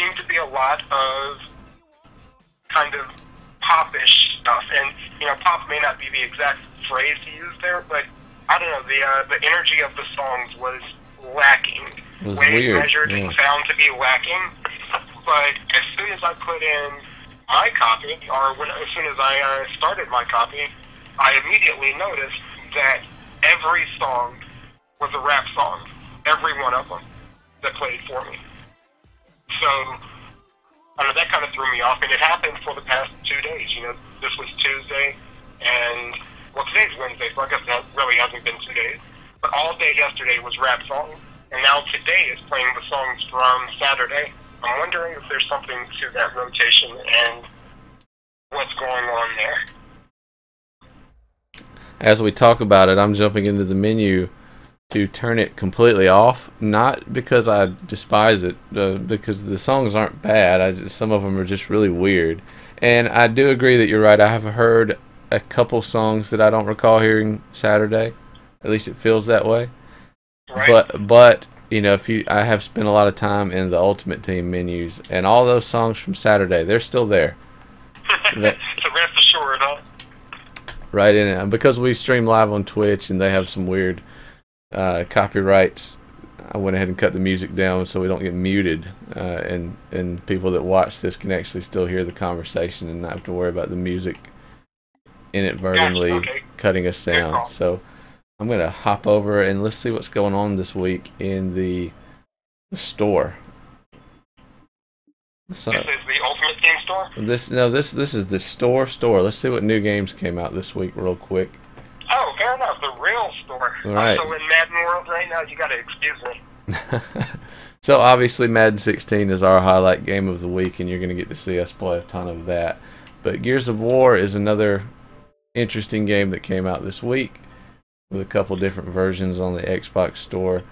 seemed to be a lot of kind of pop-ish stuff, and pop may not be the exact phrase to use there, but I don't know, the energy of the songs was lacking. It was Way weird. measured and found to be lacking. But as soon as I put in my copy, or as soon as I started my copy, I immediately noticed that every song was a rap song. Every one of them that played for me. So, I know that kind of threw me off, and it happened for the past 2 days. This was Tuesday, and, well, today's Wednesday, so I guess that really hasn't been 2 days. But all day yesterday was rap songs, and now today is playing the songs from Saturday. I'm wondering if there's something to that rotation and what's going on there. As we talk about it, I'm jumping into the menu to turn it completely off. Not because I despise it, because the songs aren't bad. Some of them are just really weird. And I do agree that you're right. I have heard a couple songs that I don't recall hearing Saturday. At least it feels that way. Right. But I have spent a lot of time in the Ultimate Team menus, and all those songs from Saturday, they're still there. So rest assured, huh? Right in it. Because we stream live on Twitch, and they have some weird copyrights, I went ahead and cut the music down so we don't get muted, and people that watch this can actually still hear the conversation and not have to worry about the music inadvertently cutting us down. So I'm going to hop over and let's see what's going on this week in the store. So, this is the Ultimate Team store? This is the store. Let's see what new games came out this week real quick. Oh, fair enough. The real store. All right. I'm so in Madden World right now, you got to excuse me. So obviously Madden 16 is our highlight game of the week, and you're going to get to see us play a ton of that. But Gears of War is another interesting game that came out this week with a couple different versions on the Xbox store.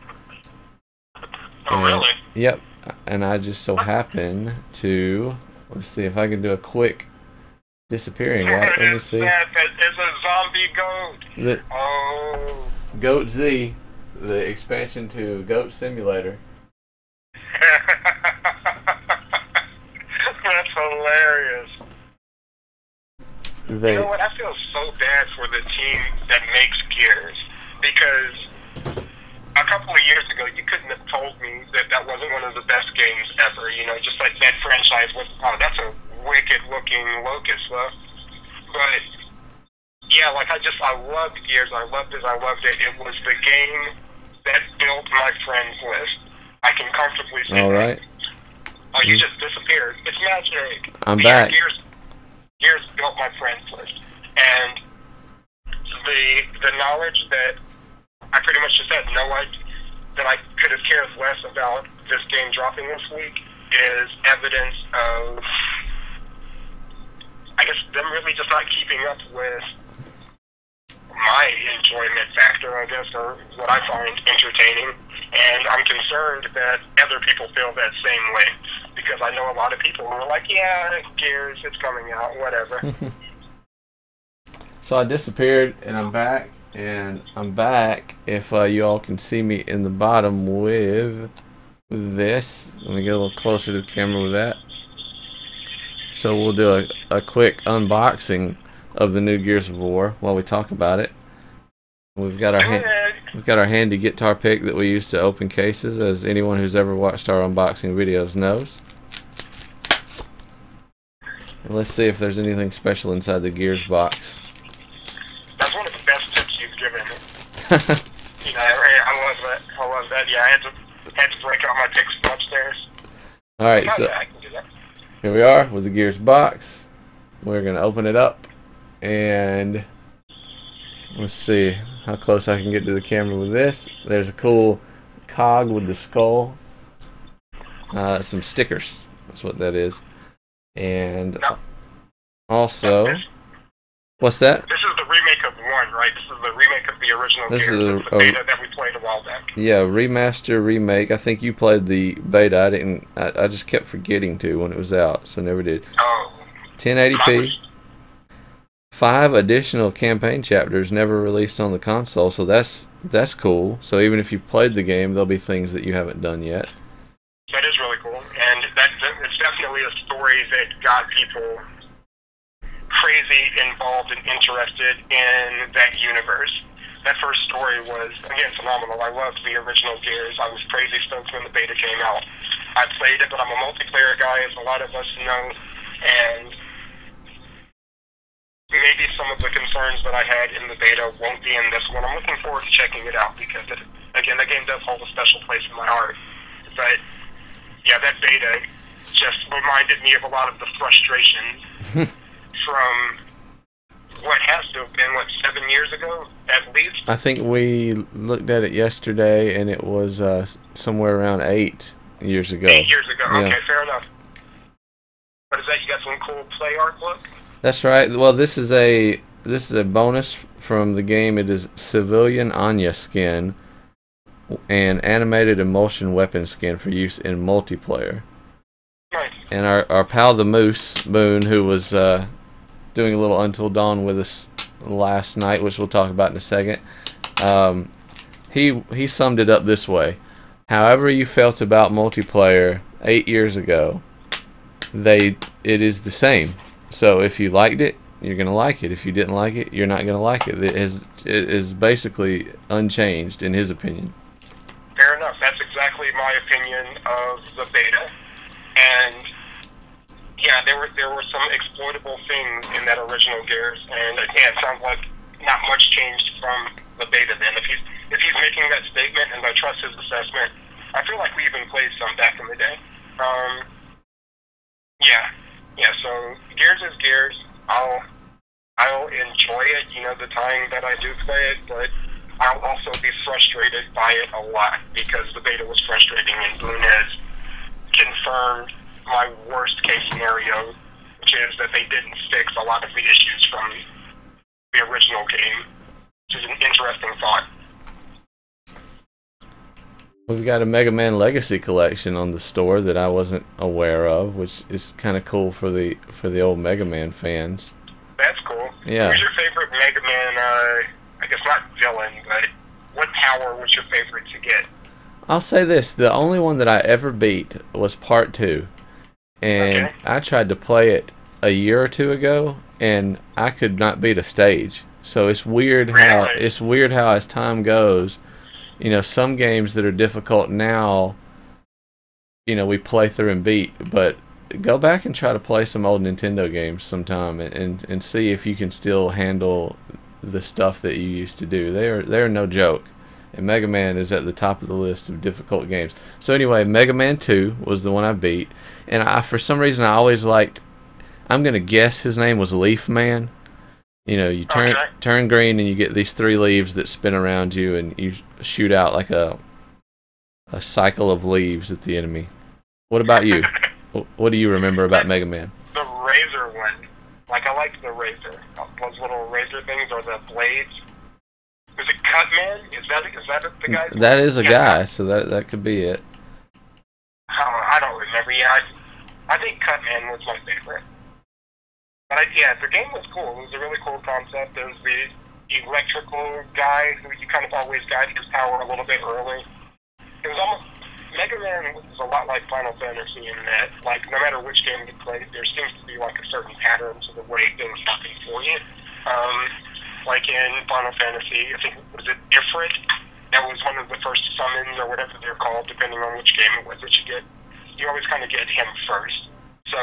Oh, really? Yep. And I just so happen to, let's see if I can do a quick disappearing. Let me see. It's a zombie goat. Goat Z, the expansion to Goat Simulator. That's hilarious. You know what? I feel so bad for the team that makes Gears, because a couple of years ago you couldn't have told me that wasn't one of the best games ever. Just like that franchise was. Oh, that's a wicked looking locust, though. But yeah, I loved Gears. I loved it. It was the game that built my friends list. I can comfortably say. All right. Oh, you just disappeared. It's magic. I'm back. Gears built my friends list, and the knowledge that I pretty much just had that I could have cared less about this game dropping this week is evidence of, I guess, them really just not keeping up with my enjoyment factor, I guess, or what I find entertaining. And I'm concerned that other people feel that same way, because I know a lot of people who are like, yeah, Gears, it's coming out, whatever. So I disappeared, and I'm back, if you all can see me in the bottom with this. Let me get a little closer to the camera with that. So we'll do a quick unboxing of the new Gears of War while we talk about it. We've got our handy guitar pick that we use to open cases, as anyone who's ever watched our unboxing videos knows. And let's see if there's anything special inside the Gears box. That's one of the best tips you've given. I love that. Yeah, I had to break out my picks from upstairs. All right, so I can do that. Here we are with the Gears box. We're gonna open it up, and let's see how close I can get to the camera with this. There's a cool cog with the skull. Some stickers. That's what that is. And also, what's that? This is the remake of 1, right? This is the remake of the original Gears. This is the beta that we played a while back. Yeah, remaster, remake. I think you played the beta. I didn't. I just kept forgetting to when it was out, so never did. Oh. 1080p. 5 additional campaign chapters never released on the console, so that's cool. So even if you've played the game, there'll be things that you haven't done yet. That is really cool, and that story that got people crazy involved and interested in that universe. That first story was, again, phenomenal. I loved the original Gears. I was crazy stoked when the beta came out. I played it, but I'm a multiplayer guy, as a lot of us know, and maybe some of the concerns that I had in the beta won't be in this one. I'm looking forward to checking it out because, again, the game does hold a special place in my heart. But, yeah, that beta just reminded me of a lot of the frustrations from what has to have been, 7 years ago, at least? I think we looked at it yesterday, and it was somewhere around 8 years ago. 8 years ago, yeah. Okay, fair enough. What is that? You got some cool play art look? That's right. Well, this is a bonus from the game. It is Civilian Anya skin and animated emulsion weapon skin for use in multiplayer. Nice. And our pal the Moose Moon, who was doing a little Until Dawn with us last night, which we'll talk about in a second, he summed it up this way: however you felt about multiplayer 8 years ago, it is the same. So if you liked it, you're gonna like it. If you didn't like it, you're not gonna like it. It is basically unchanged in his opinion. Fair enough. That's exactly my opinion of the beta. And yeah, there were some exploitable things in that original Gears, and yeah, it sounds like not much changed from the beta. Then, if he's making that statement, and I trust his assessment, I feel like we even played some back in the day. Yeah. So Gears is Gears. I'll enjoy it, the time that I do play it, but I'll also be frustrated by it a lot because the beta was frustrating, and Boone has confirmed my worst case scenario, which is that they didn't fix a lot of the issues from the original game, which is an interesting thought. We've got a Mega Man Legacy collection on the store that I wasn't aware of, which is kind of cool for the old Mega Man fans. That's cool. Yeah. Who's your favorite Mega Man, I guess not villain, but what power was your favorite to get? I'll say this, the only one that I ever beat was Part 2. And okay. I tried to play it a year or two ago, and I could not beat a stage. So it's weird how as time goes, some games that are difficult now, we play through and beat, but go back and try to play some old Nintendo games sometime and see if you can still handle the stuff that you used to do. They're no joke. And Mega Man is at the top of the list of difficult games. So anyway, Mega Man 2 was the one I beat. And for some reason, I always liked, I'm going to guess his name was Leaf Man. You turn green and you get these 3 leaves that spin around you, and you shoot out like a cycle of leaves at the enemy. What about you? What do you remember about Mega Man? The razor one. I liked the razor. Those little razor things, or the blades. Is it Cutman? Is that the guy? That is a guy, so that could be it. I don't remember. Yeah, I think Cutman was my favorite. But the game was cool. It was a really cool concept. There was the electrical guy who you kind of always got his power a little bit early. It was almost, Mega Man was a lot like Final Fantasy in that, no matter which game you played, there seems to be a certain pattern to the way things happen for you. In Final Fantasy, I think, was it Ifrit? That was one of the first summons, or whatever they're called, depending on which game it was that you get. You always kind of get him first. So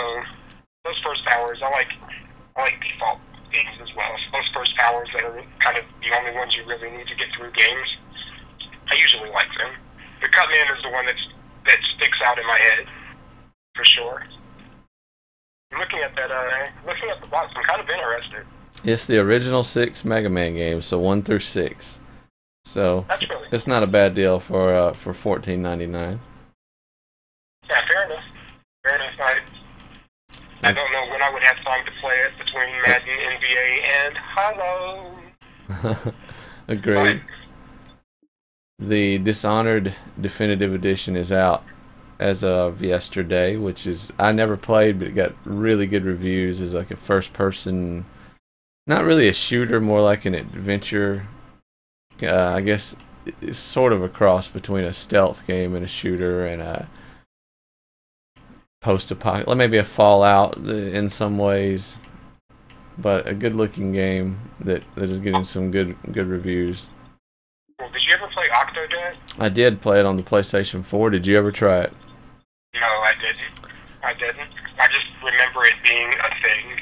those first powers, I like default games as well. So those first powers that are kind of the only ones you really need to get through games, I usually like them. The Cutman is the one that sticks out in my head, for sure. Looking at the box, I'm kind of interested. It's the original 6 Mega Man games, so 1 through 6. So it's not a bad deal for $14.99. Yeah, fair enough. I don't know when I would have time to play it between Madden, NBA, and Halo. Agreed. The Dishonored Definitive Edition is out as of yesterday, which is, I never played, but it got really good reviews. It's like a first-person, not really a shooter, more like an adventure. I guess it's sort of a cross between a stealth game and a shooter and a post-apocalyptic, like maybe a Fallout in some ways, but a good-looking game that is getting some good reviews. Well, did you ever play Octodad? I did play it on the PlayStation 4. Did you ever try it? No, I didn't. I just remember it being a thing.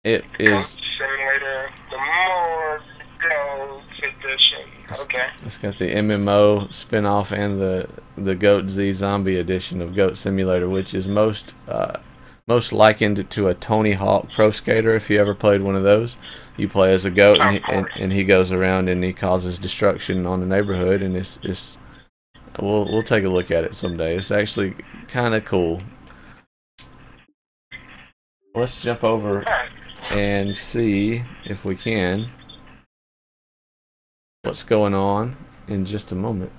It is. Goat Simulator, the more Goats edition. Okay. It's got the MMO spin-off and the Goat Z Zombie edition of Goat Simulator, which is most likened to a Tony Hawk Pro Skater. If you ever played one of those, you play as a goat, and he goes around and he causes destruction on the neighborhood, and it's we'll take a look at it someday. It's actually kind of cool. Let's jump over and see if we can what's going on in just a moment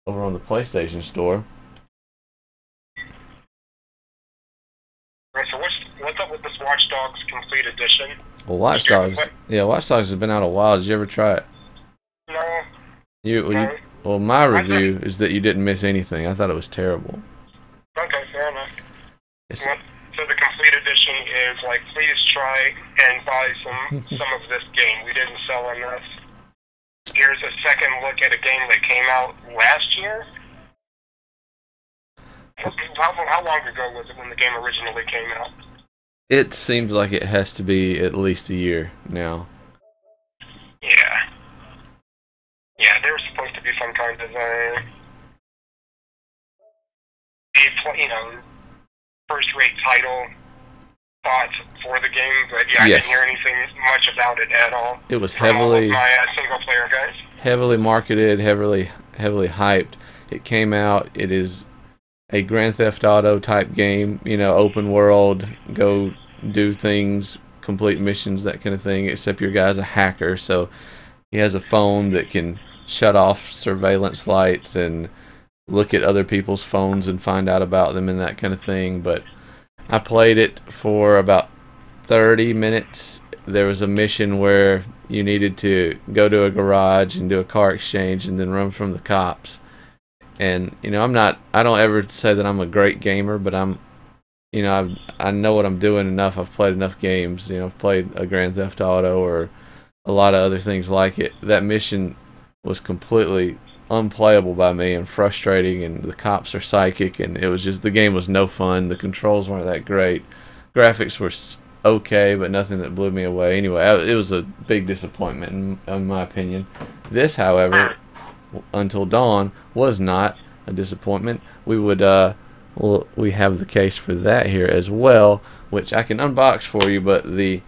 over on the PlayStation Store. Right, so what's up with this Watch Dogs Complete Edition? Well, Watch Dogs has been out a while. Did you ever try it? No. Well, my review is that you didn't miss anything. I thought it was terrible. Okay, fair enough. So the Complete Edition is like, please try and buy some of this game. We didn't sell enough. Here's a second look at a game that came out last year. How long ago was it when the game originally came out? It seems like it has to be at least a year now. Yeah. Yeah, there was supposed to be some kind of first-rate title thought for the game, but yeah, I didn't hear anything much about it at all. It was heavily my single-player guys. Heavily marketed, heavily hyped. It came out. It is a Grand Theft Auto type game, open world, go do things, complete missions, that kind of thing, except your guy's a hacker, so he has a phone that can shut off surveillance lights and look at other people's phones and find out about them and that kind of thing. But I played it for about 30 minutes. There was a mission where you needed to go to a garage and do a car exchange and then run from the cops. And I don't ever say that I'm a great gamer, but I know what I'm doing enough. I've played enough games. I've played a Grand Theft Auto or a lot of other things like it. That mission was completely unplayable by me and frustrating, and the cops are psychic, and it was just, the game was no fun. The controls weren't that great. Graphics were okay, but nothing that blew me away. Anyway, it was a big disappointment in my opinion. This, however, Until Dawn was not a disappointment. We would we have the case for that here as well, which I can unbox for you, but the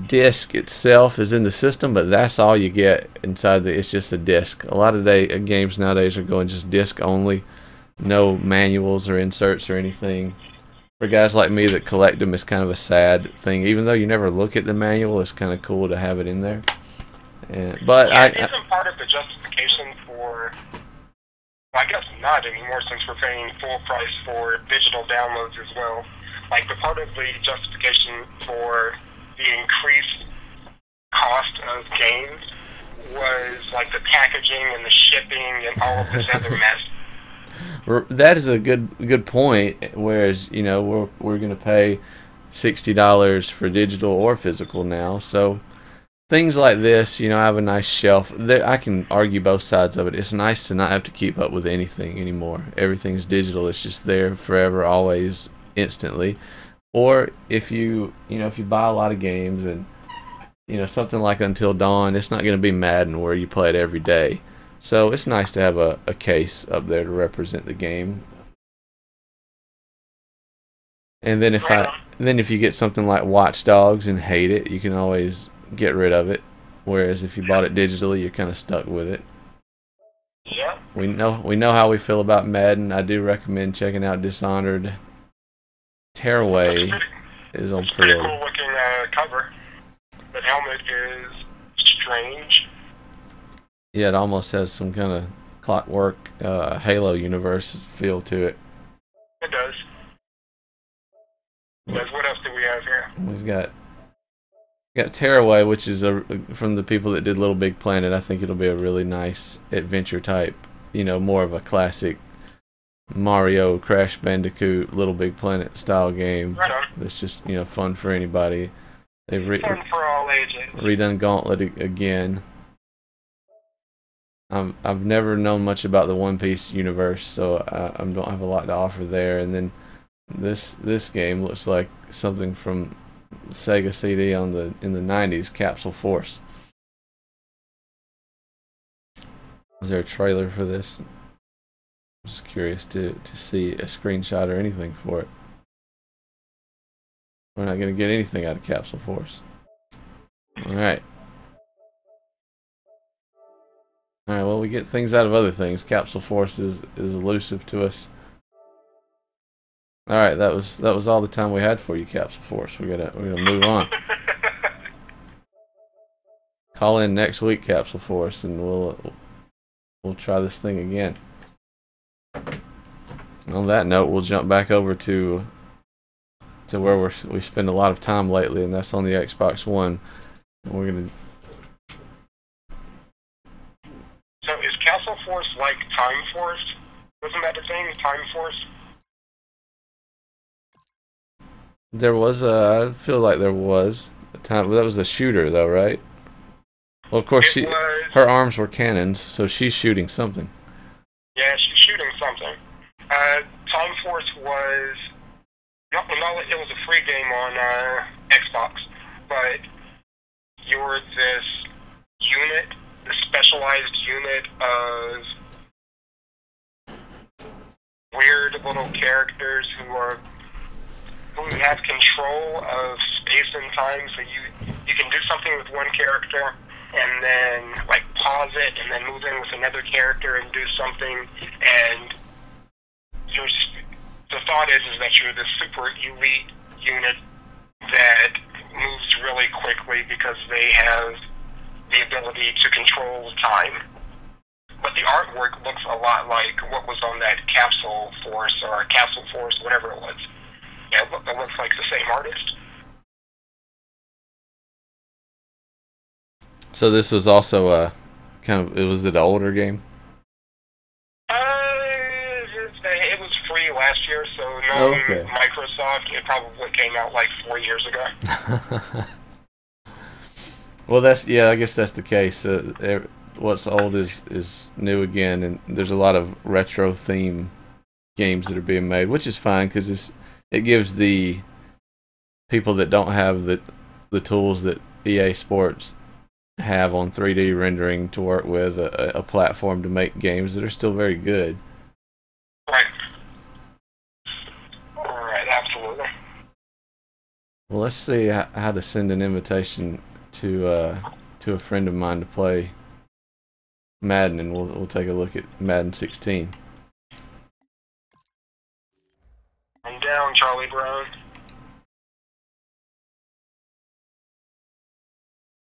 disc itself is in the system, but that's all you get inside it's just a disc. A lot of games nowadays are going just disc only, no manuals or inserts or anything. For guys like me that collect them, it's kind of a sad thing. Even though you never look at the manual, it's kind of cool to have it in there. But yeah, it isn't part of the justification for, well, I guess not anymore, since we're paying full price for digital downloads as well. Like, the part of the justification for the increased cost of games was like the packaging and the shipping and all of this other mess. That is a good point. Whereas we're going to pay $60 for digital or physical now, so things like this, I have a nice shelf. I can argue both sides of it. It's nice to not have to keep up with anything anymore. Everything's digital. It's just there forever, always, instantly. Or if you buy a lot of games and something like Until Dawn, it's not going to be Madden where you play it every day. So it's nice to have a case up there to represent the game. And then if you get something like Watch Dogs and hate it, you can always get rid of it. Whereas if you bought it digitally, you're kind of stuck with it. Yeah. We know how we feel about Madden. I do recommend checking out Dishonored. Tearaway is on pre-order. Pretty cool looking cover. The helmet is strange. Yeah, it almost has some kind of Clockwork Halo universe feel to it. It does. What else do we have here? We've got Tearaway, which is from the people that did Little Big Planet. I think it'll be a really nice adventure type, more of a classic Mario, Crash Bandicoot, Little Big Planet style game. Right on. That's just, you know, fun for anybody. They've Fun for all ages. redone Gauntlet again. I've never known much about the One Piece universe, so I don't have a lot to offer there. And then this game looks like something from Sega CD in the 90s, Capsule Force. Is there a trailer for this? I'm just curious to see a screenshot or anything for it. We're not going to get anything out of Capsule Force. Alright. Alright, well, we get things out of other things. Capsule Force is elusive to us. Alright, that was all the time we had for you, Capsule Force. We're gonna move on. Call in next week, Capsule Force, and we'll try this thing again. On that note, we'll jump back over to where we spend a lot of time lately, and that's on the Xbox One. And we're gonna. So is Castle Force like Time Force? Wasn't that the thing, Time Force? There was I feel like there was a time. That was a shooter, though, right? Well, of course, her arms were cannons, so she's shooting something. Yeah, she's shooting something. Time Force was. No, it was a free game on Xbox, but you were this unit, this specialized unit of weird little characters who have control of space and time. So you can do something with one character and then like pause it and then move in with another character and do something, and the thought is that you're this super elite unit that moves really quickly because they have the ability to control time. But the artwork looks a lot like what was on that Capsule Force or Capsule Force, whatever it was. Yeah, it looks like the same artist. So this was also a was it an older game? It was free last year, so Microsoft, it probably came out like 4 years ago. Well, I guess that's the case. What's old is new again, and there's a lot of retro theme games that are being made, which is fine because it gives the people that don't have the tools that EA Sports have on 3D rendering to work with a platform to make games that are still very good. Right. Alright, absolutely. Well, let's see how to send an invitation to a friend of mine to play Madden, and we'll take a look at Madden 16. I'm down, Charlie Brown.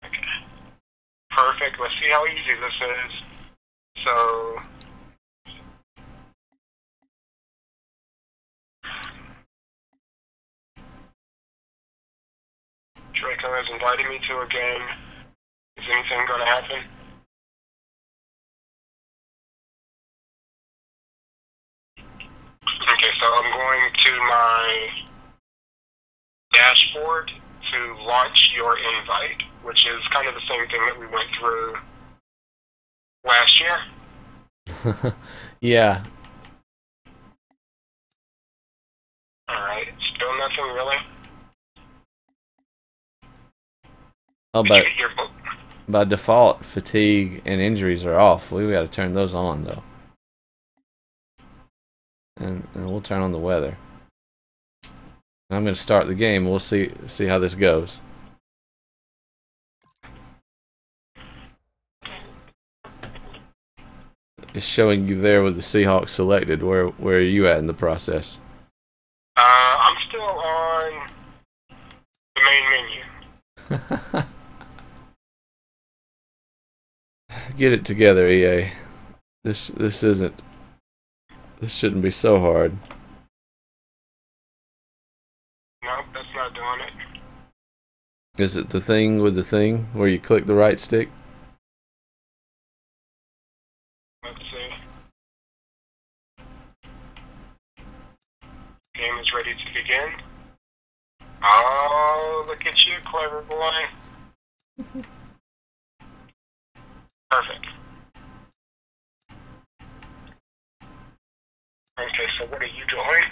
Okay. Perfect. Let's see how easy this is. So. Draco has invited me to a game. Is anything going to happen? Okay, so I'm going to my dashboard to launch your invite, which is kind of the same thing that we went through last year. Yeah. Alright, still nothing really. Oh, by default, fatigue and injuries are off. We got to turn those on, though. And we'll turn on the weather. I'm going to start the game. We'll see how this goes. It's showing you there with the Seahawks selected. Where are you at in the process? I'm still on the main menu. Get it together, EA. This shouldn't be so hard. Nope, that's not doing it. Is it the thing with the thing where you click the right stick? Let's see. game is ready to begin. Oh, look at you, clever boy. Perfect. Okay, so what are you doing?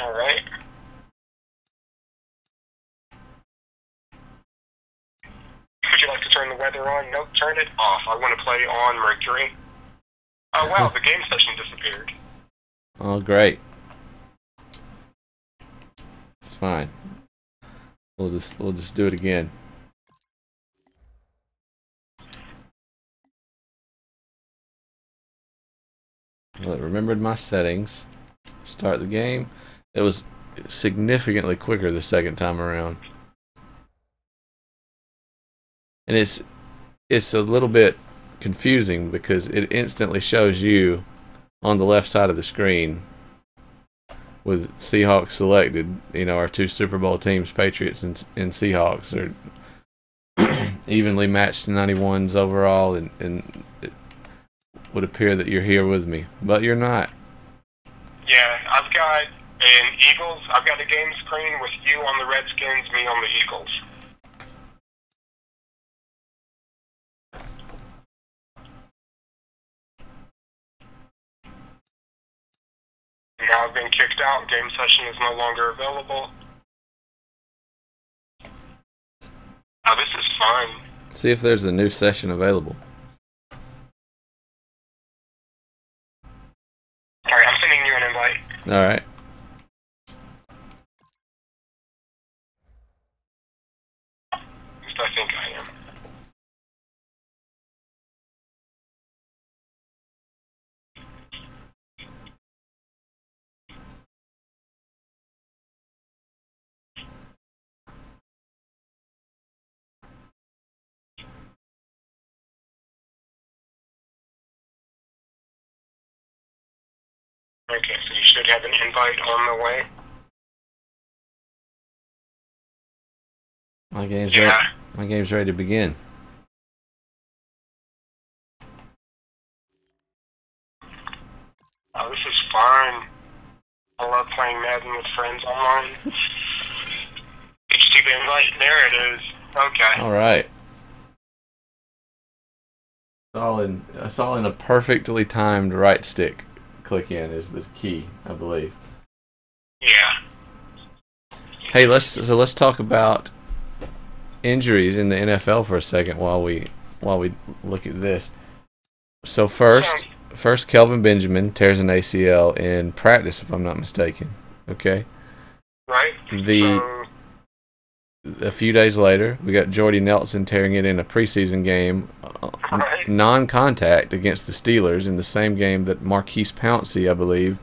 Alright. Would you like to turn the weather on? Nope, turn it off. I want to play on Mercury. Oh wow, the game session disappeared. Oh, great. It's fine. We'll just do it again. Well, I remembered my settings. Start the game. It was significantly quicker the second time around. And it's a little bit confusing because it instantly shows you on the left side of the screen with Seahawks selected. You know, our two Super Bowl teams, Patriots and Seahawks, are evenly matched 91s overall, and it would appear that you're here with me, but you're not. Yeah, I've got I've got a game screen with you on the Redskins, me on the Eagles. Now I've been kicked out. Game session is no longer available. Oh, this is fun. See if there's a new session available. Alright, I'm sending you an invite. Alright. At least I think I am. Okay, so you should have an invite on the way. My game's ready to begin. Oh, this is fun. I love playing Madden with friends online. HTV invite, there it is. Okay. Alright. It's all in a perfectly timed right stick. Click in is the key, I believe. Yeah. Hey, let's talk about injuries in the NFL for a second while we look at this. So first Kelvin Benjamin tears an ACL in practice, if I'm not mistaken. Okay. Right. A few days later, we got Jordy Nelson tearing it in a preseason game, non-contact against the Steelers in the same game that Marquise Pouncey, I believe,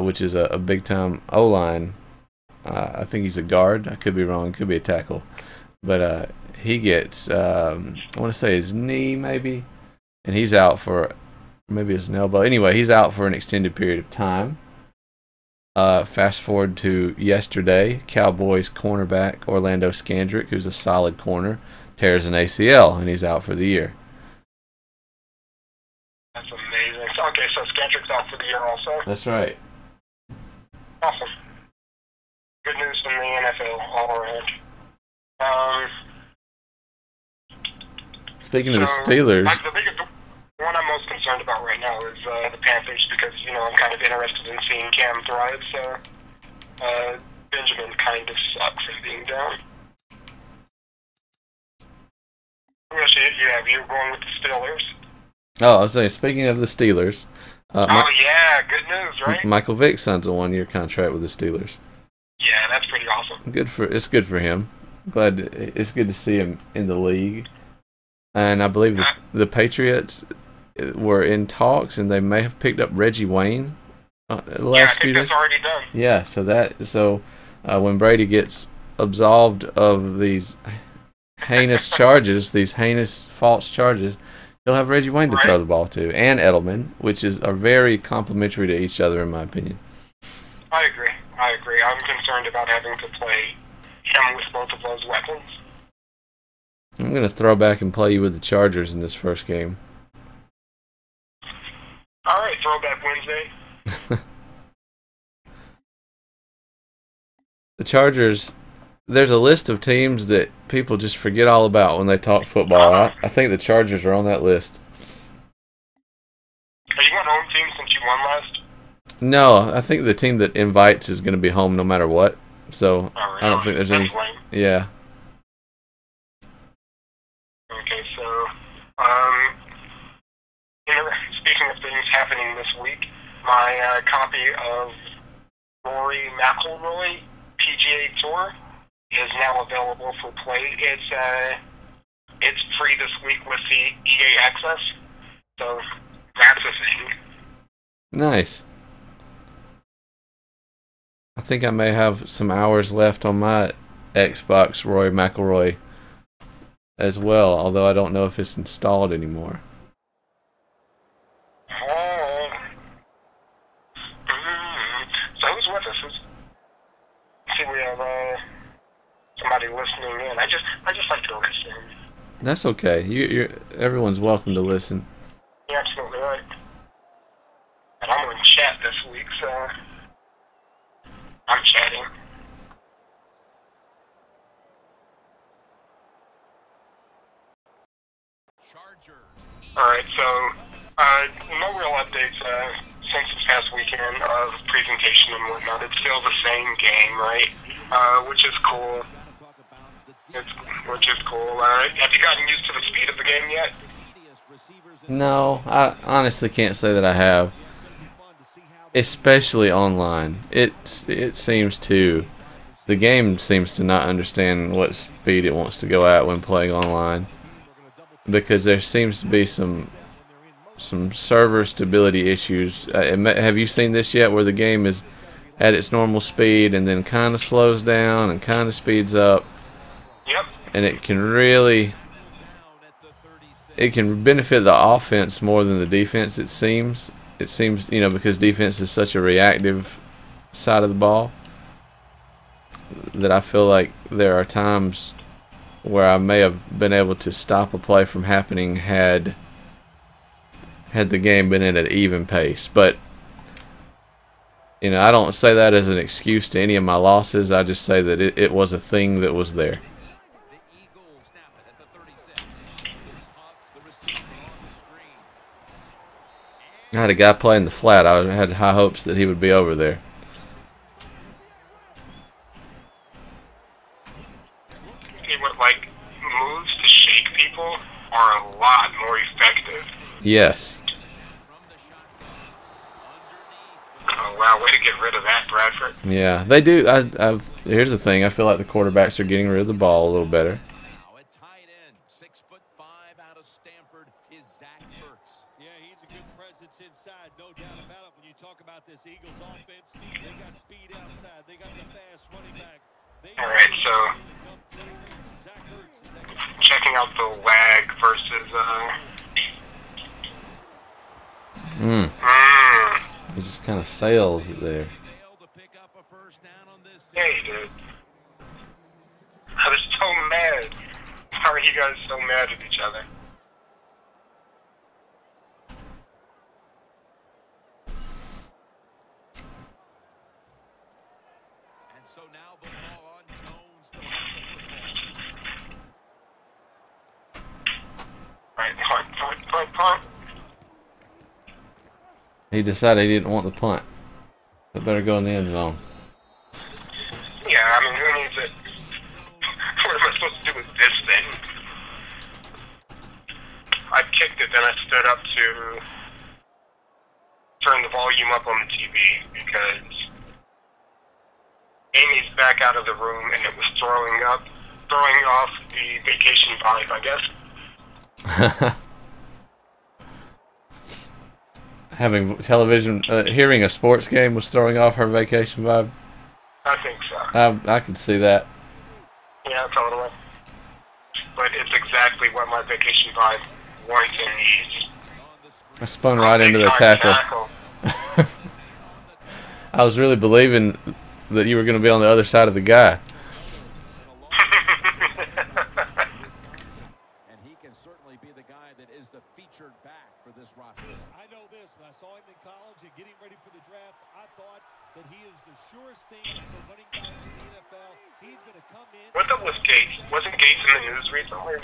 which is a big-time O-line. I think he's a guard. I could be wrong. Could be a tackle. But he gets, I want to say his knee maybe, and he's out for maybe his elbow. Anyway, he's out for an extended period of time. Fast forward to yesterday, Cowboys cornerback Orlando Scandrick, who's a solid corner, tears an ACL, and he's out for the year. That's amazing. Okay, so Scandrick's out for the year also? That's right. Awesome. Good news from the NFL all around. Speaking of the Steelers... The one I'm most concerned about right now is the Panthers, because, you know, I'm kind of interested in seeing Cam thrive, so Benjamin kind of sucks in being down. You're going with the Steelers. Oh, I was saying, speaking of the Steelers... yeah, good news, right? Michael Vick signs a one-year contract with the Steelers. Yeah, that's pretty awesome. It's good for him. It's good to see him in the league. And I believe the Patriots were in talks, and they may have picked up Reggie Wayne the last few days. That's already done. Yeah, so when Brady gets absolved of these heinous charges, these heinous false charges, he'll have Reggie Wayne to throw the ball to, and Edelman, which are very complementary to each other, in my opinion. I agree. I'm concerned about having to play him with both of those weapons. I'm going to throw back and play you with the Chargers in this first game. All right, Throwback Wednesday. The Chargers, there's a list of teams that people just forget all about when they talk football. I think the Chargers are on that list. Are you on home team since you won last? No, I think the team that invites is going to be home no matter what. So Oh, really? I don't think there's any. Lame. Yeah. Okay, so speaking of things happening this week, my copy of Rory McIlroy PGA Tour is now available for play. It's free this week with the EA Access, so that's a thing. Nice. I think I may have some hours left on my Xbox Rory McIlroy as well, although I don't know if it's installed anymore. So who's with us? See, we have somebody listening in. I just like to listen. That's okay. Everyone's welcome to listen. You're absolutely right. And I'm in chat this week, so I'm chatting. Alright, so no real updates since this past weekend of presentation and whatnot. It's still the same game, right? Which is cool. Which is cool. Have you gotten used to the speed of the game yet? No, I honestly can't say that I have. Especially online. The game seems to not understand what speed it wants to go at when playing online. Because there seems to be some server stability issues. Have you seen this yet, where the game is at its normal speed and then kind of slows down and kind of speeds up? Yep. And it can benefit the offense more than the defense, it seems. It seems, because defense is such a reactive side of the ball, that I feel like there are times where I may have been able to stop a play from happening had the game been at an even pace. But I don't say that as an excuse to any of my losses. I just say that it was a thing that was there. I had a guy playing the flat. I had high hopes that he would be over there. Like, moves to shake people are a lot more effective. Yes. Oh, wow, way to get rid of that, Bradford. Yeah, they do. Here's the thing. I feel like the quarterbacks are getting rid of the ball a little better. Inside, no doubt about it. When you talk about this Eagles offense, they got speed outside. They got the fast running back. Alright, so checking out the lag versus He just kind of sails it there. Yeah, he did. I was so mad. How are you guys so mad at each other? So now the ball on Jones. Right, punt. He decided he didn't want the punt. It better go in the end zone. Yeah, I mean, who needs it? What am I supposed to do with this thing? I kicked it, then I stood up to turn the volume up on the TV because Amy's back out of the room, and it was throwing off the vacation vibe, I guess. Having television, hearing a sports game was throwing off her vacation vibe. I think so. I could see that. Yeah, totally. But it's exactly what my vacation vibe wants and needs. I spun right into the tackle. I was really believing that you were going to be on the other side of the guy. And he can certainly be the guy that is the featured back for this roster. I know this. When I saw him in college and getting ready for the draft, What's up with Gates? Wasn't Gates in the news recently?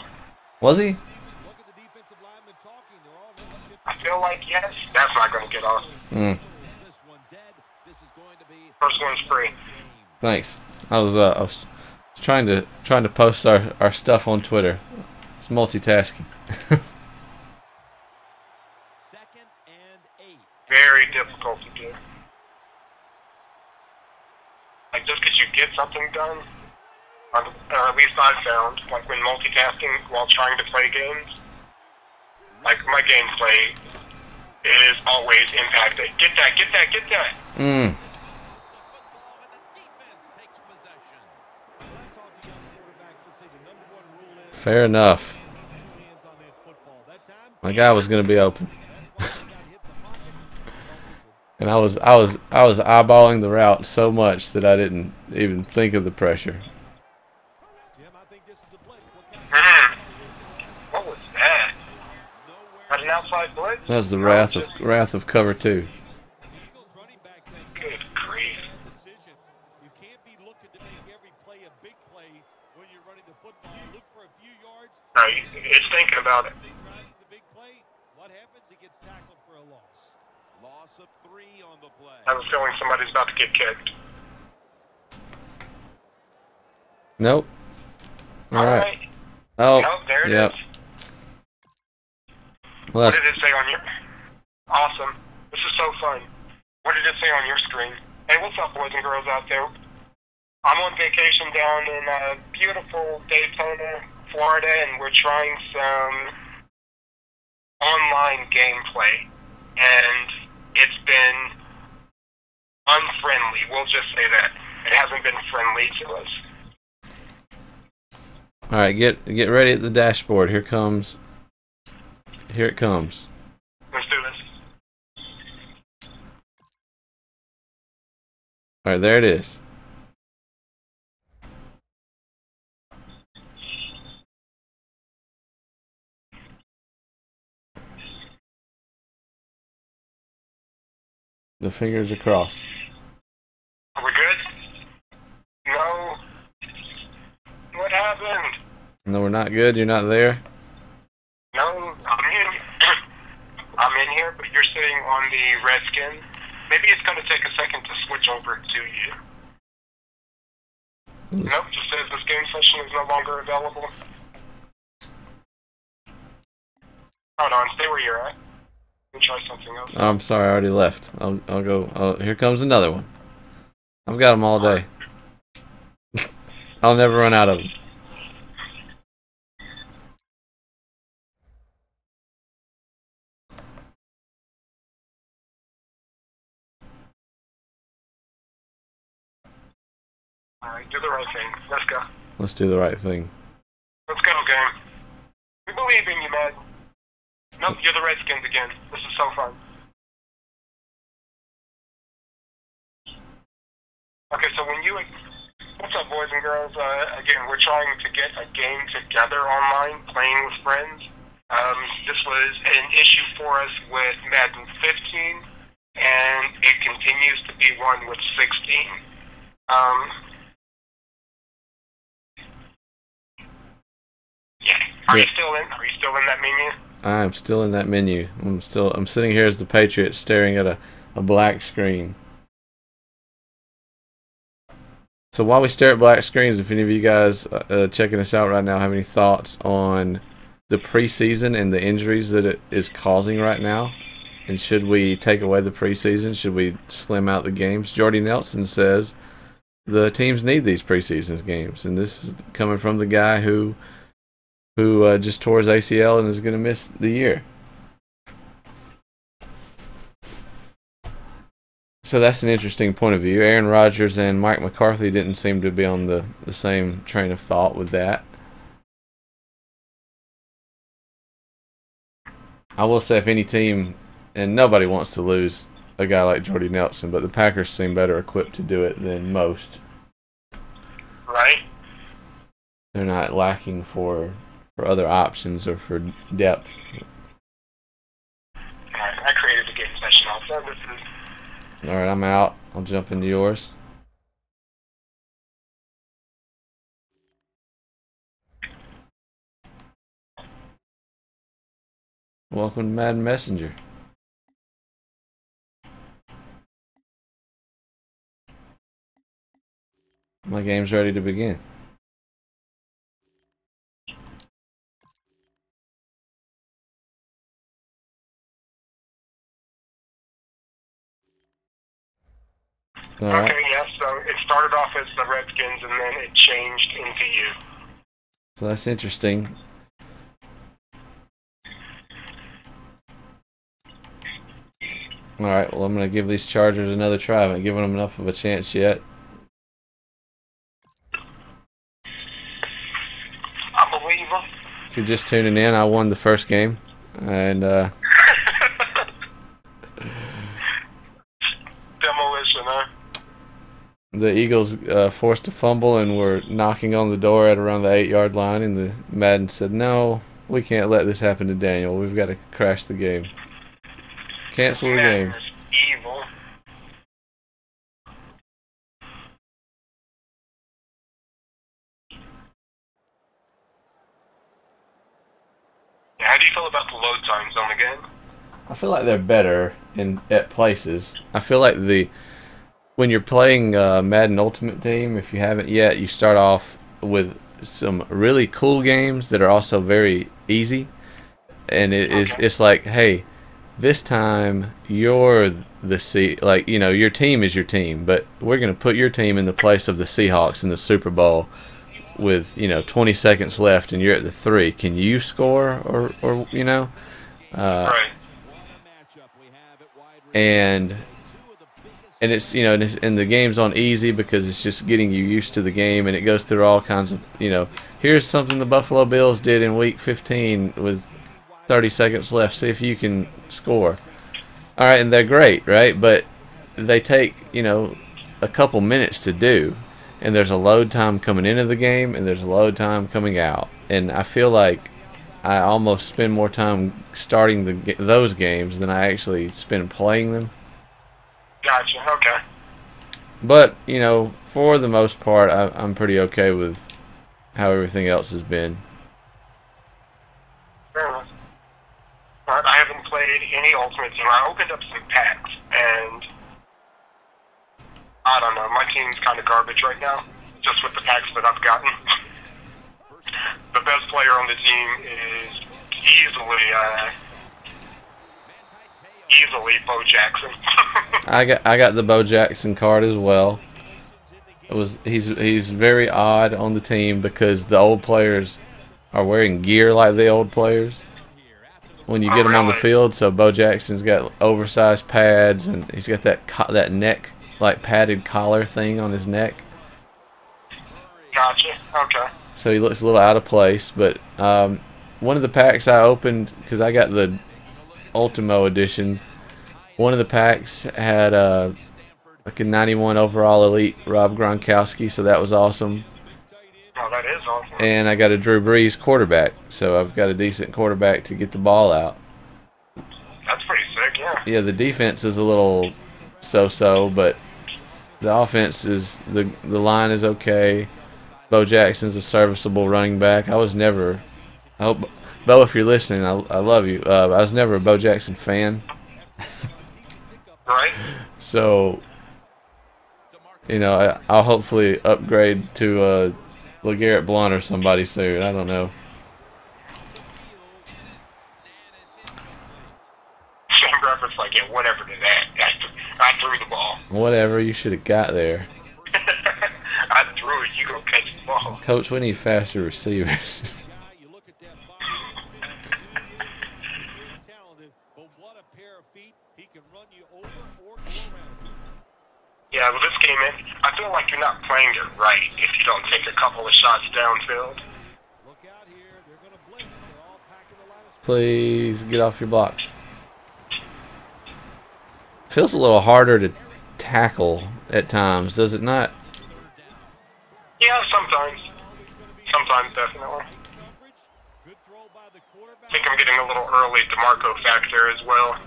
Was he? I feel like yes. That's not going to get off. First one's free. Thanks. I was trying to post our stuff on Twitter. It's multitasking. Very difficult to do. Like just because you get something done, or at least I've found, like when multitasking while trying to play games, like my gameplay is always impacted. Get that, get that, get that. Fair enough. My guy was gonna be open. And I was eyeballing the route so much that I didn't even think of the pressure. What was that? Got an outside blitz? That was the wrath of cover 2. Good grief. You can't be looking to make every play a big play when you're running the football. Look for a few yards. No, it's thinking about it. He tries the big play. What happens? He gets tackled for a loss. Loss of 3 on the play. I have a feeling somebody's about to get kicked. Nope. All right. Oh, Nope, there it yep. is. Well, What did it say on your... Awesome. This is so fun. What did it say on your screen? Hey, what's up, boys and girls out there? I'm on vacation down in beautiful Daytona, Florida, and we're trying some online gameplay. And it's been unfriendly. We'll just say that. It hasn't been friendly to us. all right, get ready at the dashboard. Here it comes. Let's do this. All right, there it is. The fingers are crossed. Are we good? No. What happened? No, we're not good. You're not there. No, I'm in here, but you're sitting on the Redskin. Maybe it's going to take a second to switch over to you. Nope, just says this game session is no longer available. Hold on, stay where you're at. Let me try something else. Oh, I'm sorry, I already left. I'll go. Oh, here comes another one. I've got them all day. I'll never run out of them. Alright, do the right thing. Let's go. Let's do the right thing. Let's go, game. We believe in you, man. Nope, you're the Redskins again. This is so fun. Okay, so when you... What's up, boys and girls? Again, we're trying to get a game together online, playing with friends. This was an issue for us with Madden 15, and it continues to be one with 16. Yeah. Are you still in? Are you still in that menu? I'm still in that menu. I'm sitting here as the Patriot staring at a black screen. So while we stare at black screens, if any of you guys checking us out right now have any thoughts on the preseason and the injuries that it is causing right now, and should we take away the preseason? Should we slim out the games? Jordy Nelson says the teams need these preseason games, and this is coming from the guy who just tore his ACL and is going to miss the year. So that's an interesting point of view. Aaron Rodgers and Mike McCarthy didn't seem to be on the same train of thought with that. I will say if any team, and nobody wants to lose a guy like Jordy Nelson, but the Packers seem better equipped to do it than most. Right. They're not lacking for other options or for depth. Alright, I created a game session also. This is... Alright, I'm out. I'll jump into yours. Welcome to Madden Messenger. My game's ready to begin. All right. Okay, yes, so it started off as the Redskins and then it changed into you. So that's interesting. Alright, well, I'm going to give these Chargers another try. I haven't given them enough of a chance yet. I believe them. If you're just tuning in, I won the first game. And, Demolition, huh? the Eagles forced a fumble and were knocking on the door at around the 8-yard line, and the Madden said, "No, we can't let this happen to Daniel. We've got to crash the game. Cancel the game." Madden is evil. Yeah, how do you feel about the load times on the game? I feel like they're better at places. I feel like when you're playing Madden Ultimate Team, if you haven't yet, you start off with some really cool games that are also very easy, and it's like, hey, this time you're the like, you know, your team is your team, but we're gonna put your team in the place of the Seahawks in the Super Bowl with, you know, 20 seconds left, and you're at the 3. Can you score, or you know? Right. And it's, you know, and the game's on easy because it's just getting you used to the game, and it goes through all kinds of, you know, here's something the Buffalo Bills did in Week 15 with 30 seconds left. See if you can score. All right, and they're great, right? But they take, you know, a couple minutes to do, and there's a load time coming into the game, and there's a load time coming out. And I feel like I almost spend more time starting those games than I actually spend playing them. Gotcha, okay. But, you know, for the most part, I'm pretty okay with how everything else has been. Fair enough. But I haven't played any Ultimate Team. I opened up some packs, and I don't know, my team's kind of garbage right now, just with the packs that I've gotten. The best player on the team is easily Bo Jackson. I got the Bo Jackson card as well. He's very odd on the team because the old players are wearing gear like the old players when you get them on the field. So Bo Jackson's got oversized pads, and he's got that neck, like, padded collar thing on his neck. Gotcha, okay. So he looks a little out of place. But one of the packs I opened, because I got the Ultimo edition, one of the packs had like a 91 overall elite Rob Gronkowski, so that was awesome. Oh, that is awesome. And I got a Drew Brees quarterback, so I've got a decent quarterback to get the ball out. That's pretty sick, yeah. Yeah, the defense is a little so-so, but the offense is, the line is okay. Bo Jackson's a serviceable running back. I hope, Bo, if you're listening, I love you. I was never a Bo Jackson fan. Right. So, you know, I'll hopefully upgrade to LeGarrette Blount or somebody soon. I don't know. Sam Bradford's like, yeah, whatever to that. I threw the ball. Whatever, you should have got there. I threw it, you go catch the ball. Coach, we need faster receivers. Yeah, well, this game, I feel like you're not playing it right if you don't take a couple of shots downfield. Please get off your blocks. Feels a little harder to tackle at times, does it not? Yeah, sometimes. Sometimes, definitely. I think I'm getting a little early DeMarco factor as well.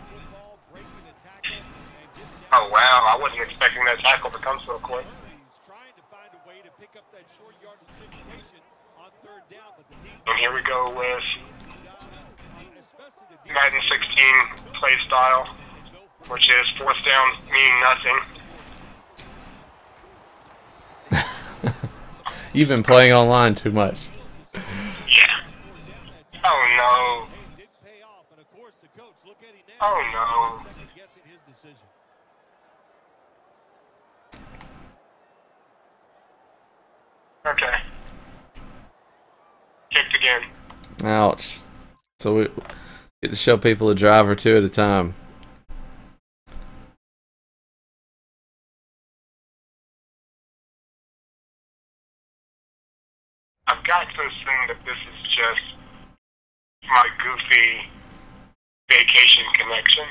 Oh, wow, I wasn't expecting that tackle to come so quick. to pick up that short yardage situation on third down, but the And here we go with especially the Madden 16 play style, which is fourth down meaning nothing. You've been playing online too much. Yeah. Oh no. didn't pay off, and of course the coach look at him now. Oh no. Second guessing his decision. Okay. Kicked again. Ouch. So we get to show people a drive or two at a time. I've got to assume that this is just my goofy vacation connection.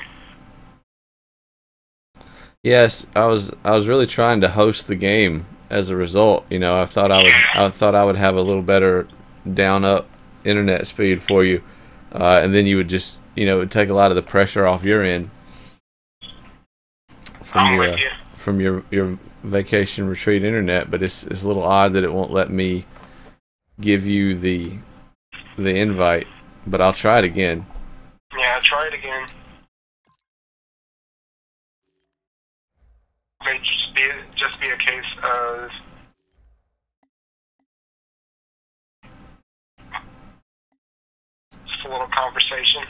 Yes, I was really trying to host the game as a result. You know, I thought I would have a little better down up internet speed for you, and then you would just, you know, it would take a lot of the pressure off your end from your vacation retreat internet. But it's a little odd that it won't let me give you the invite. But I'll try it again. Yeah, try it again. May just be a case of just a little conversation.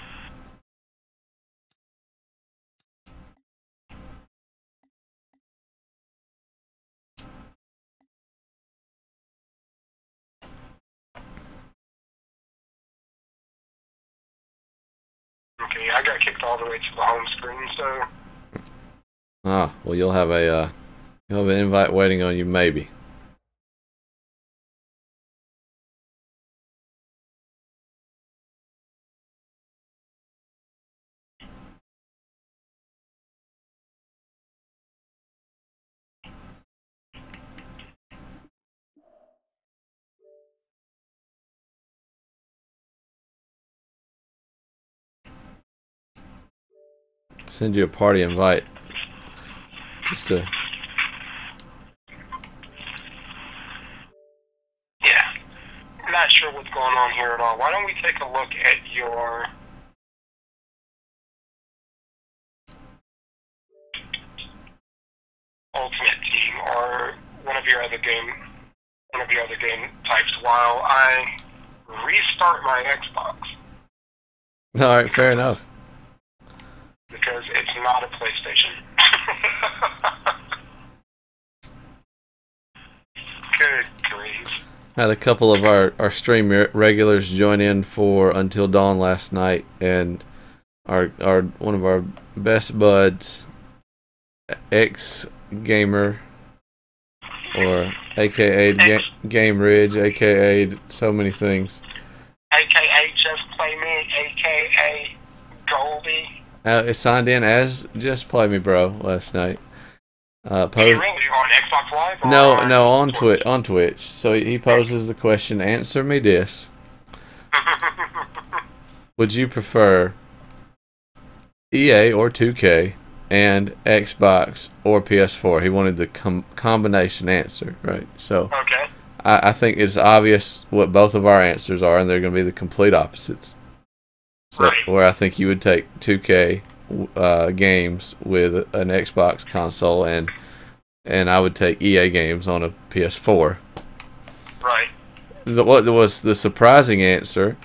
Okay, I got kicked all the way to the home screen, so Ah, well, you'll have an invite waiting on you, maybe. Send you a party invite. Just to... yeah. I'm not sure what's going on here at all. Why don't we take a look at your ultimate team or one of your other game types while I restart my Xbox. All right, fair enough. Because it's not a PlayStation. Good grief. Had a couple of our stream regulars join in for Until Dawn last night, and our one of our best buds, ex gamer, or AKA Game Ridge, AKA so many things. AKA Just Play Me, AKA Goldie. It signed in as Just Play Me Bro last night. Really? On Xbox Live? Or No, on Twitch. So he poses the question, answer me this. Would you prefer EA or 2K and Xbox or PS4? He wanted the combination answer, right? So okay. I think it's obvious what both of our answers are, and they're going to be the complete opposites. So, right. Where I think you would take 2K games with an Xbox console, and I would take EA games on a PS4. Right. What was the surprising answer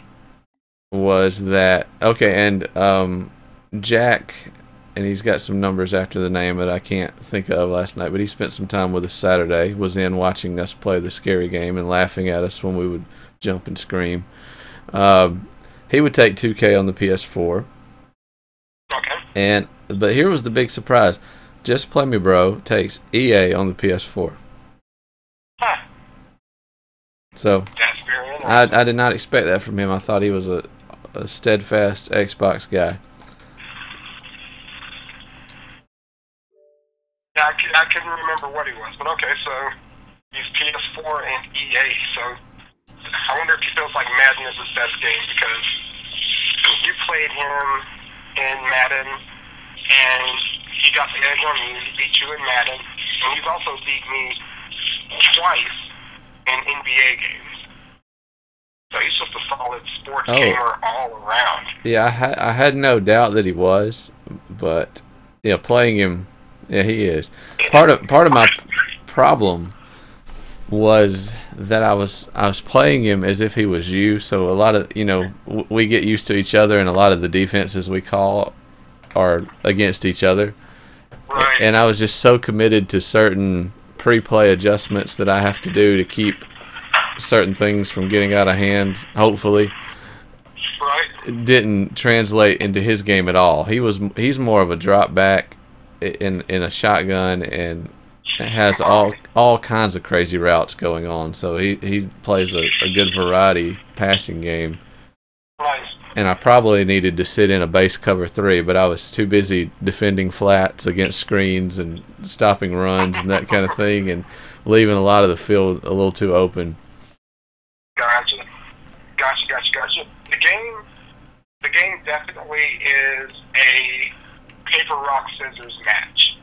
was that, okay, and Jack, and he's got some numbers after the name that I can't think of last night, but he spent some time with us Saturday, was in watching us play the scary game and laughing at us when we would jump and scream. He would take 2K on the PS4. Okay. But here was the big surprise. Just Play Me Bro takes EA on the PS4. Huh. So That's very interesting. I did not expect that from him. I thought he was a steadfast Xbox guy. Yeah, I couldn't remember what he was, but okay, so he's PS4 and EA, so I wonder if he feels like Madden is his best game, because you played him in Madden, and he got the edge on me. He beat you in Madden, and he's also beat me twice NBA games. So he's just a solid sports Oh. gamer all around. Yeah, I had no doubt that he was, but yeah, playing him, yeah, he is. Part of my problem was that I was playing him as if he was you. So a lot of, you know, we get used to each other, and a lot of the defenses we call are against each other. Right. And I was just so committed to certain pre-play adjustments that I have to do to keep certain things from getting out of hand, hopefully. Right. It didn't translate into his game at all. He's more of a drop back in a shotgun, and has all kinds of crazy routes going on. So he plays a good variety passing game. Nice. And I probably needed to sit in a base cover 3, but I was too busy defending flats against screens and stopping runs and that kind of thing, and leaving a lot of the field a little too open. Gotcha. The game definitely is a paper, rock, scissors match.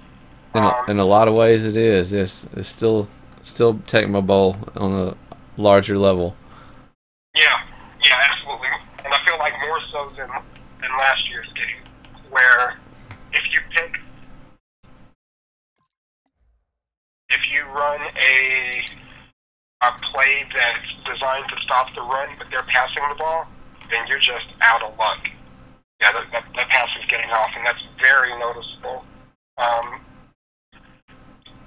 In a lot of ways, it is. Yes, it's still Tecmo Bowl on a larger level. Yeah, absolutely. And I feel like more so than last year's game, where if you run a play that's designed to stop the run, but they're passing the ball, then you're just out of luck. Yeah, that pass is getting off, and that's very noticeable.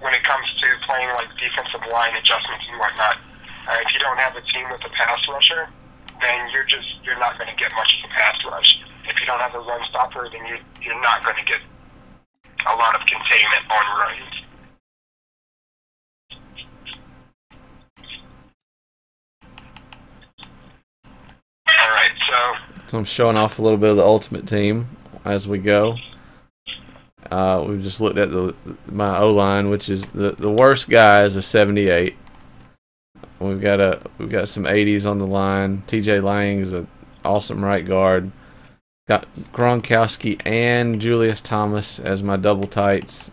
When it comes to playing like defensive line adjustments and whatnot, if you don't have a team with a pass rusher, then you're not going to get much of a pass rush. If you don't have a run stopper, then you're not going to get a lot of containment on runs. All right, So I'm showing off a little bit of the Ultimate Team as we go. We've just looked at my O-line, which is the worst guy is a 78. We've got some 80s on the line. TJ Lang is an awesome right guard. Got Gronkowski and Julius Thomas as my double tights.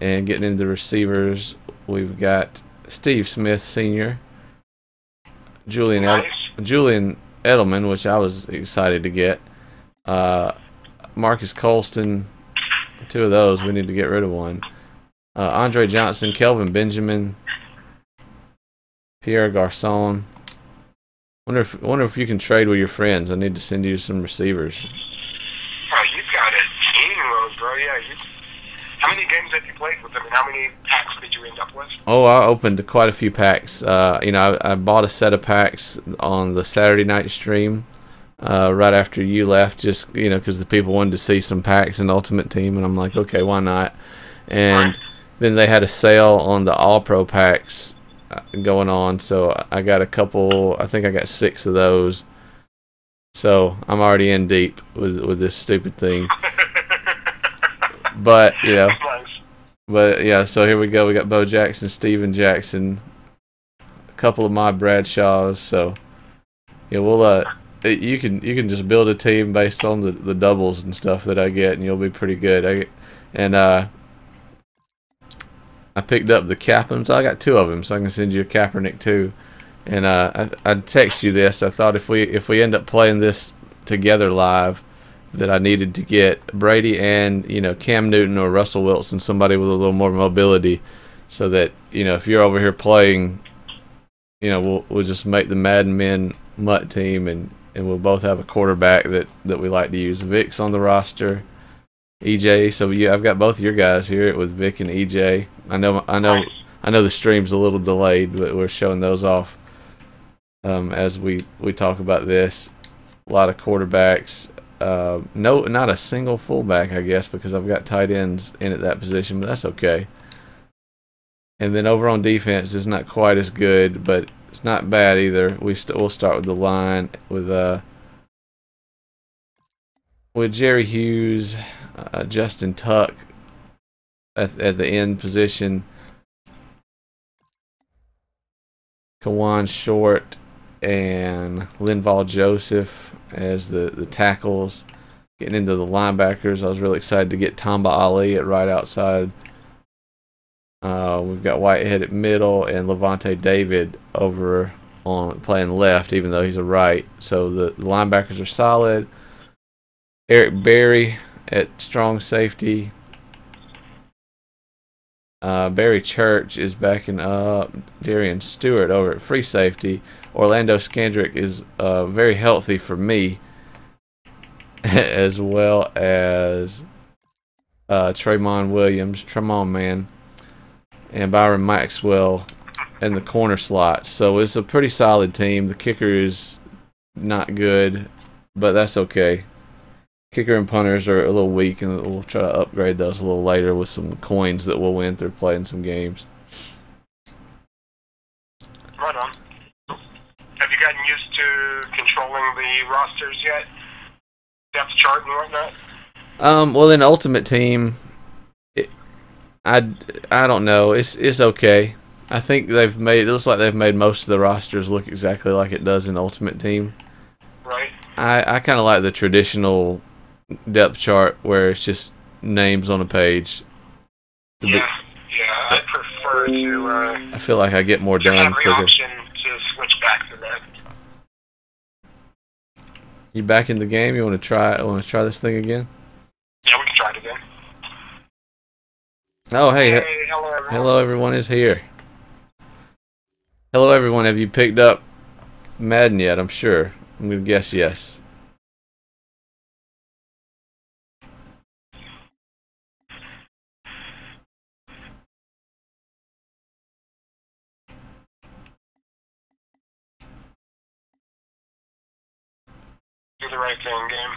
And getting into the receivers, we've got Steve Smith Sr., Julian Edelman, which I was excited to get. Marcus Colston, 2 of those. We need to get rid of one. Andre Johnson, Kelvin Benjamin, Pierre Garçon. Wonder if you can trade with your friends. I need to send you some receivers. Oh, you've got a team, bro. Yeah. How many games have you played with them, and how many packs did you end up with? Oh, I opened quite a few packs. I bought a set of packs on the Saturday night stream right after you left, just because the people wanted to see some packs in Ultimate Team, and I'm like, okay, why not? And then they had a sale on the All Pro packs going on, so I got a couple. I think I got 6 of those. So I'm already in deep with this stupid thing. But Nice. But yeah, so here we go. We got Bo Jackson, Steven Jackson, a couple of my Bradshaws. So yeah, we'll you can just build a team based on the doubles and stuff that I get, and you'll be pretty good. I picked up the Capins. I got 2 of them, so I can send you a Kaepernick too. And I'd text you this. I thought if we end up playing this together live, that I needed to get Brady and Cam Newton or Russell Wilson, somebody with a little more mobility, so that if you're over here playing, we'll just make the Madden Men Mutt team, and we'll both have a quarterback that we like to use. Vic's on the roster, EJ. So yeah, I've got both of your guys here with Vic and EJ. I know the stream's a little delayed, but we're showing those off as we talk about this. A lot of quarterbacks. No, not a single fullback, I guess, because I've got tight ends in at that position, but that's okay. And then over on defense, it's not quite as good, but it's not bad either. We'll start with the line with Jerry Hughes, Justin Tuck at the end position, Kawan Short and Linval Joseph as the tackles. Getting into the linebackers, I was really excited to get Tamba Ali at right outside We've got Whitehead at middle and Levante David over on playing left, even though he's a right. So the linebackers are solid. Eric Berry at strong safety. Barry Church is backing up Darian Stewart over at free safety. Orlando Scandrick is very healthy for me, as well as Tremont Williams, Tremont Man, and Byron Maxwell in the corner slot. So it's a pretty solid team. The kicker is not good, but that's okay. Kicker and punters are a little weak, and we'll try to upgrade those a little later with some coins that we'll win through playing some games. Right on. Have you gotten used to controlling the rosters yet? Depth chart and whatnot? Well, in Ultimate Team, I don't know. It's okay. I think they've made it looks like they've made most of the rosters look exactly like it does in Ultimate Team. Right. I kind of like the traditional depth chart where it's just names on a page. Yeah, I prefer to. I feel like I get more done have the quicker. option to switch back to that. You back in the game? You want to try? This thing again? Yeah, we can try it again. Oh, hey, hello everyone. hello, everyone is here. Hello, everyone. Have you picked up Madden yet? I'm sure. I'm gonna guess yes. Do the right thing, game.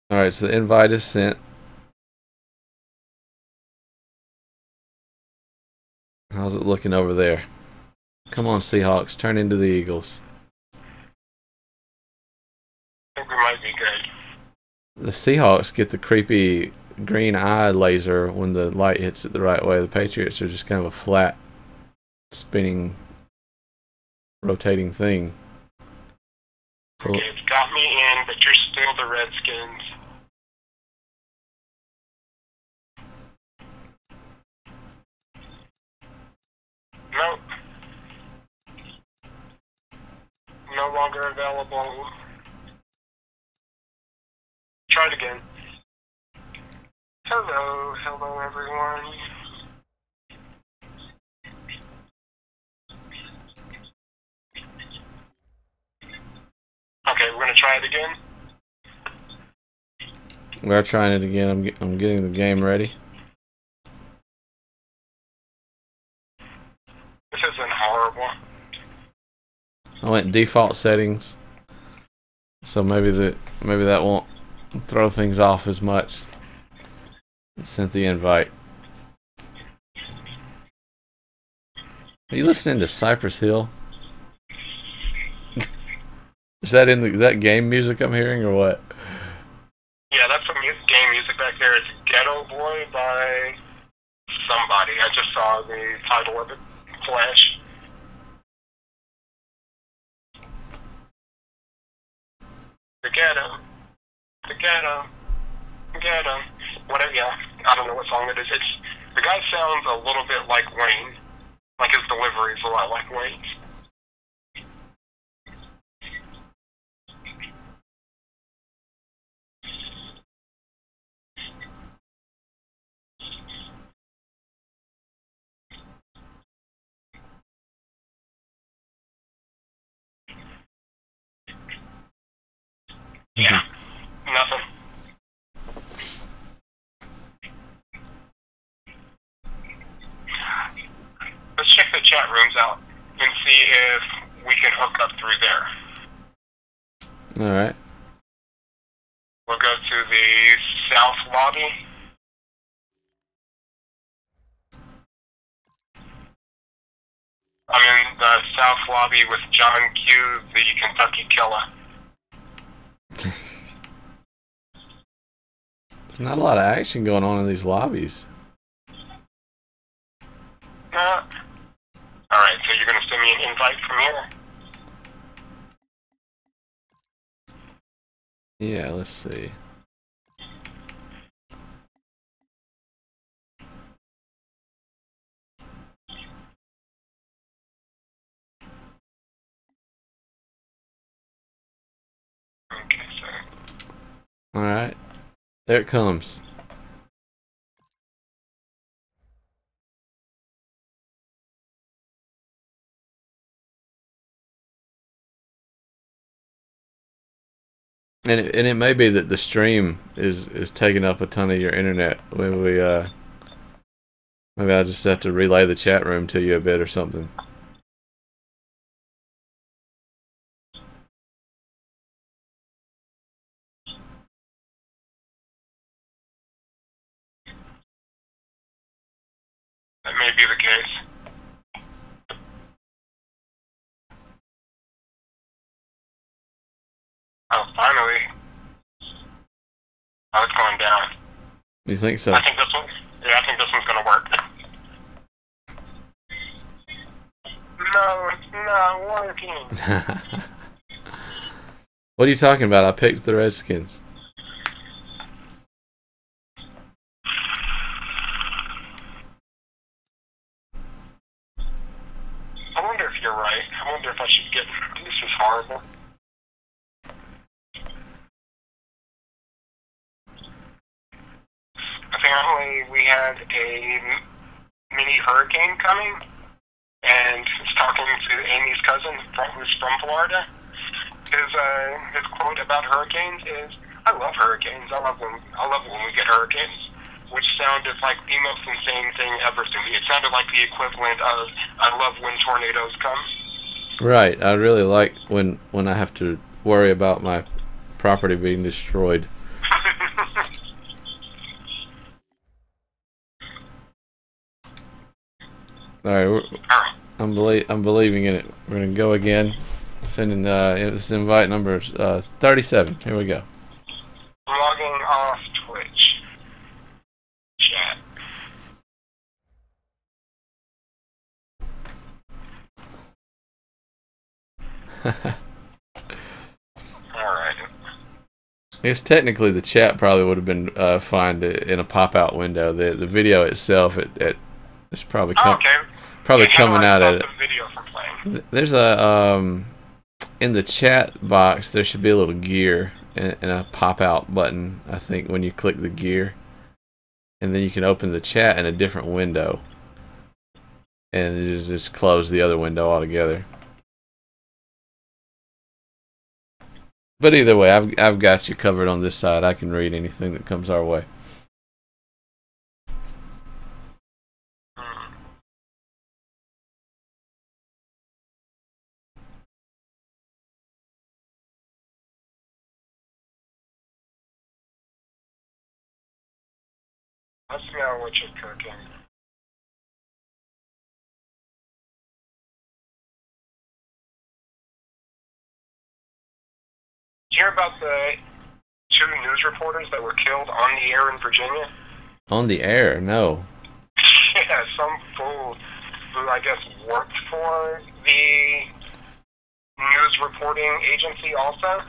All right, so the invite is sent. How's it looking over there? Come on, Seahawks, turn into the Eagles. I think we might be good. The Seahawks get the creepy green eye laser when the light hits it the right way. The Patriots are just kind of a flat, spinning, rotating thing. So, Okay, it's got me in, but you're still the Redskins. Nope. No longer available. Try it again. Hello everyone. Okay, we're gonna try it again. we are trying it again. I'm getting the game ready. This isn't horrible. I went default settings, so maybe that won't throw things off as much. Sent the invite. Are you listening to Cypress Hill? Is that game music I'm hearing or what? Yeah, that's some game music back there. It's Ghetto Boy by somebody. I just saw the title of it flash. The ghetto. Whatever, yeah. I don't know what song it is. The guy sounds a little bit like Wayne. Like his delivery is a lot like Wayne's. Yeah, nothing. Let's check the chat rooms out and see if we can hook up through there. Alright. We'll go to the south lobby. I'm in the south lobby with John Q, the Kentucky Killer. There's not a lot of action going on in these lobbies. Alright, so you're going to send me an invite from here? Yeah, let's see. Okay, sir. Alright. There it comes. And it may be that the stream is taking up a ton of your internet. Maybe maybe I'll just have to relay the chat room to you a bit or something. That may be the case. Oh, finally. Oh, it's going down. You think so? I think this one. Yeah, I think this one's gonna work. No, it's not working. What are you talking about? I picked the Redskins. I wonder if you're right. I wonder if I should get. This is horrible. Apparently, we had a mini hurricane coming, and it's talking to Amy's cousin, who's from Florida. His quote about hurricanes is, "I love hurricanes. I love when we get hurricanes," which sounded like the most insane thing ever to me. It sounded like the equivalent of, "I love when tornadoes come." Right. I really like when I have to worry about my property being destroyed. All right, I'm believing in it. We're gonna go again. Sending it's invite number 37. Here we go. Logging off Twitch chat. Alright. I guess technically the chat probably would have been fine in a pop-out window. The video itself, it's probably coming out at it. The video from playing. There's a in the chat box there should be a little gear and a pop-out button. I think when you click the gear, and then you can open the chat in a different window, and just close the other window altogether. But either way, I've got you covered on this side. I can read anything that comes our way. Let's know what you're cooking. Did you hear about the 2 news reporters that were killed on the air in Virginia? On the air? No. Yeah, some fool who I guess worked for the news reporting agency also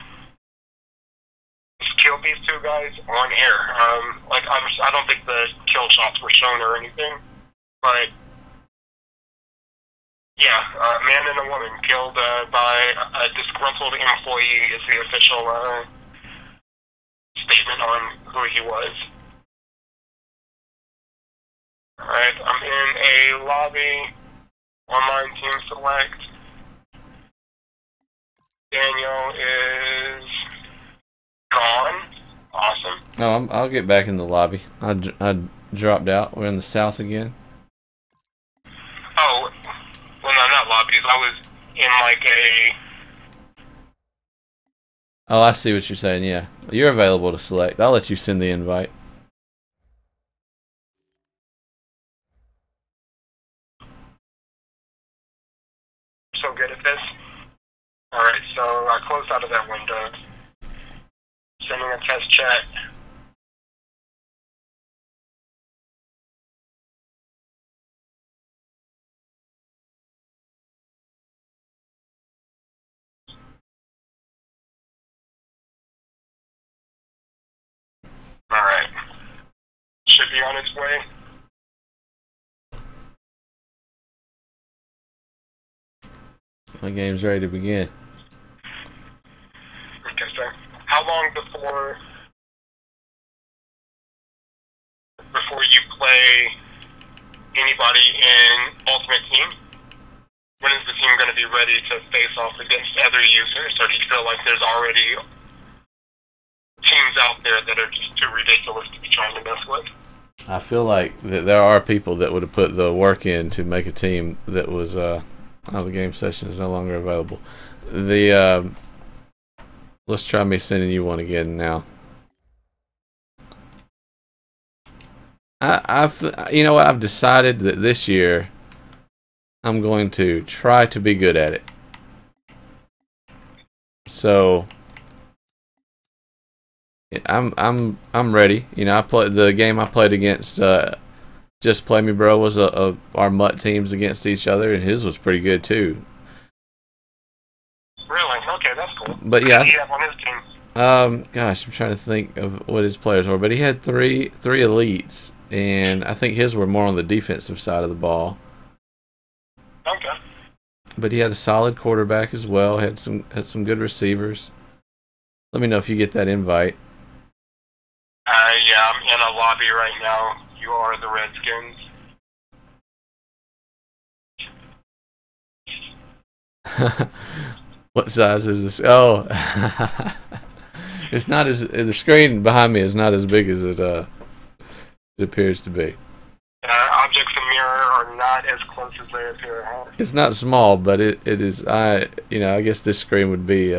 killed these 2 guys on air. I don't think the kill shots were shown or anything, but yeah, a man and a woman killed by a disgruntled employee is the official statement on who he was. Alright, I'm in a lobby. Online team select. Daniel is gone. Awesome. No, I'll get back in the lobby. I dropped out. We're in the south again. Oh, well, no, not lobbies. I was in like a... Oh, I see what you're saying, yeah. You're available to select. I'll let you send the invite. So good at this. Alright, so I closed out of that window. Sending a test chat. Alright. Should be on its way. My game's ready to begin. Okay, sir. How long before you play anybody in Ultimate Team? When is the team going to be ready to face off against other users? Or do you feel like there's already teams out there that are just too ridiculous to be trying to mess with? I feel like there are people that would have put the work in to make a team that was the game session is no longer available. Let's try me sending you one again now. You know what? I've decided that this year I'm going to try to be good at it. So I'm ready. You know, the game I played against Just Play Me Bro was our MUT teams against each other, and his was pretty good too. Really? Okay, that's cool. But yeah, what did he have on his team? gosh, I'm trying to think of what his players were, but he had three elites, and I think his were more on the defensive side of the ball. Okay. But he had a solid quarterback as well. Had some good receivers. Let me know if you get that invite. Yeah, I'm in a lobby right now. You are the Redskins. What size is this? Oh, it's not as the screen behind me is not as big as it appears to be. Objects in mirror are not as close as they appear. Huh? It's not small, but it is. I guess this screen would be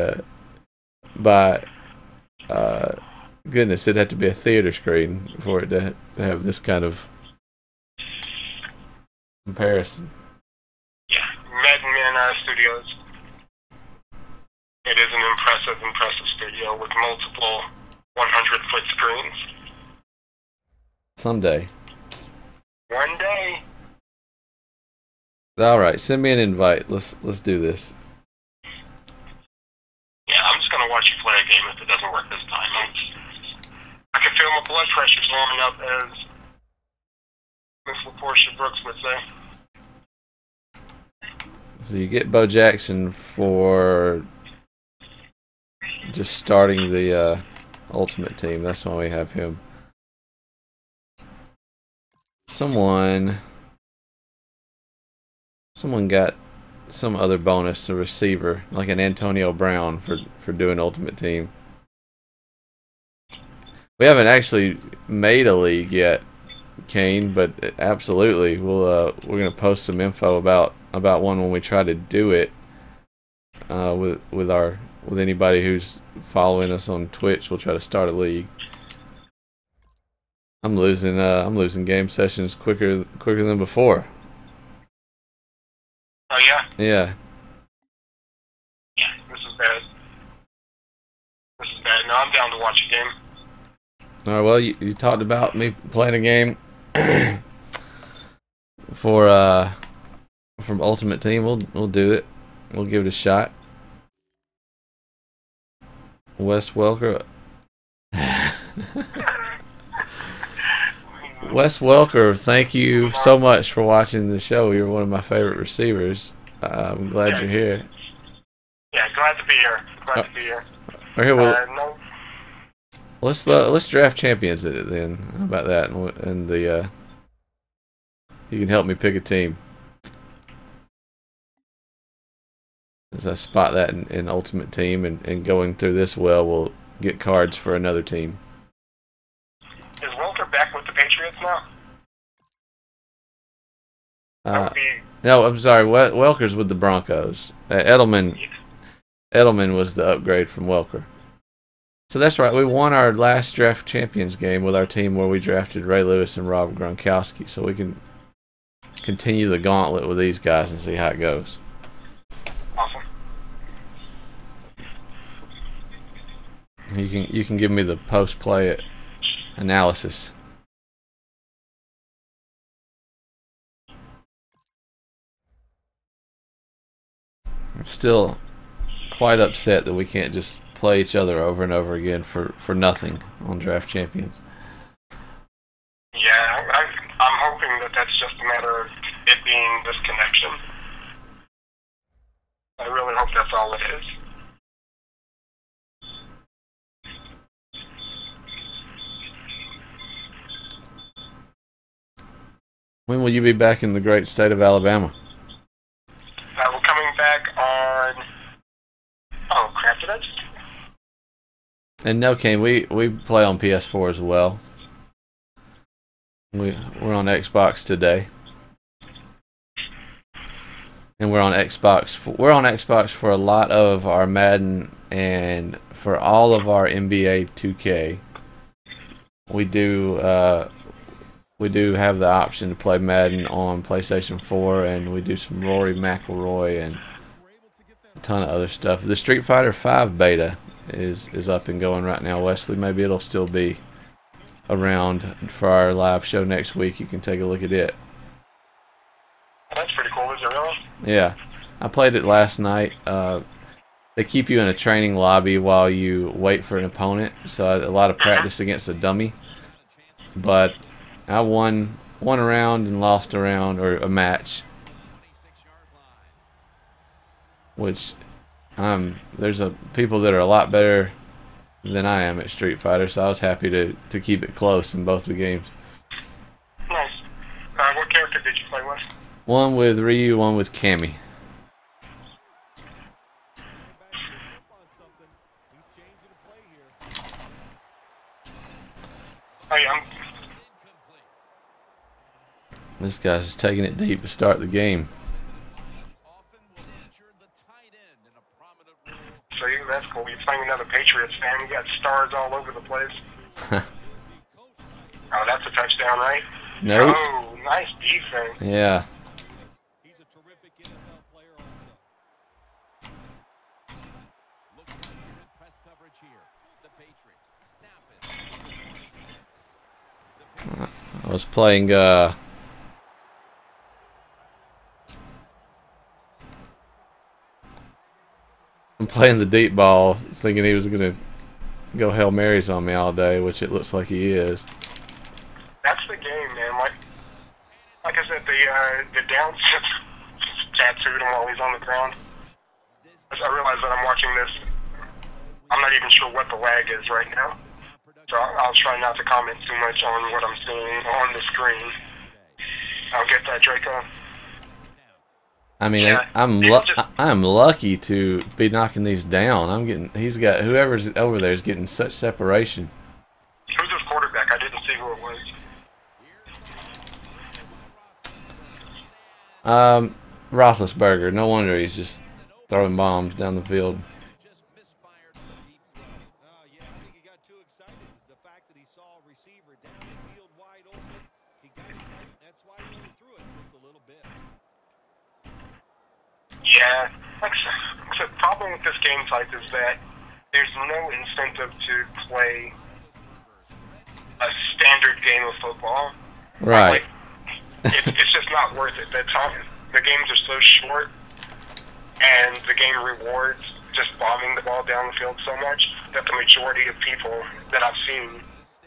by goodness, it'd have to be a theater screen for it to have this kind of comparison. Yeah, Madden Men Studios. It is an impressive studio with multiple 100-foot screens. Someday. One day. All right, send me an invite. Let's do this. Yeah, I'm just gonna watch you play a game if it doesn't work this time. I can feel my blood pressure's warming up, as Miss LaPortia Brooks would say. So you get Bo Jackson for just starting the Ultimate Team. That's why we have him. Someone got some other bonus, a receiver, like an Antonio Brown for doing Ultimate Team. We haven't actually made a league yet, Kane, but absolutely we're gonna post some info about one when we try to do it with anybody who's following us on Twitch. We'll try to start a league. I'm losing game sessions quicker than before. Oh yeah? Yeah. Yeah, this is bad. No, I'm down to watch a game. All right, well, you talked about me playing a game from Ultimate Team. We'll do it. We'll give it a shot. Wes Welker. Wes Welker, thank you so much for watching the show. You're one of my favorite receivers. I'm glad you're here. Yeah, glad to be here. Glad to be here. We're here. No. Let's draft champions at it then. How about that? And you can help me pick a team. As I spot that in Ultimate Team, and going through this we'll get cards for another team. Is Welker back with the Patriots now? No, I'm sorry. Welker's with the Broncos. Edelman was the upgrade from Welker. So that's right. We won our last draft champions game with our team where we drafted Ray Lewis and Rob Gronkowski. So we can continue the gauntlet with these guys and see how it goes. Awesome. You can give me the post-play analysis. I'm still quite upset that we can't just play each other over and over again for nothing on Draft Champions. I'm hoping that that's just a matter of it being disconnection. I really hope that's all it is. When will you be back in the great state of Alabama? We're coming back on... Oh, crap, did I just... And no, Kane, we play on PS4 as well. We're on Xbox today. And we're on Xbox. We're on Xbox for a lot of our Madden and for all of our NBA 2K. We do have the option to play Madden on PlayStation 4, and we do some Rory McIlroy and a ton of other stuff. The Street Fighter 5 beta is up and going right now, Wesley. Maybe it'll still be around for our live show next week. You can take a look at it. That's pretty cool, is it really? Yeah. I played it last night. They keep you in a training lobby while you wait for an opponent, so a lot of practice against a dummy. But I won a round and lost a round, or a match. Which, there's people that are a lot better than I am at Street Fighter, so I was happy to keep it close in both the games. Nice. What character did you play with? One with Ryu, one with Cammy. Oh, yeah, This guy's just taking it deep to start the game. So that's cool. You're playing another Patriots fan. You got stars all over the place. Oh, that's a touchdown, right? Nope. Oh, nice defense. Yeah. He's a terrific NFL player also. Look at the press coverage here. The Patriots snap it. I was playing I'm playing the deep ball, thinking he was gonna go Hail Marys on me all day, which it looks like he is. That's the game, man. Like I said, the downs just tattooed him while he's on the ground. As I realize that I'm watching this, I'm not even sure what the lag is right now. So I'll try not to comment too much on what I'm seeing on the screen. I'll get that, Draco. I mean, Yeah. I'm lucky to be knocking these down. Whoever's over there is getting such separation. Who's this quarterback? I didn't see who it was. Roethlisberger. No wonder he's just throwing bombs down the field. Just misfired from a deep throw. Yeah, I think he got too excited. The fact that he saw a receiver down the field wide open, he got excited. That's why he only threw it just a little bit. Yeah. Like I said, the problem with this game type is that there's no incentive to play a standard game of football. Right. It's just not worth it. The games are so short, and the game rewards just bombing the ball down the field so much that the majority of people that I've seen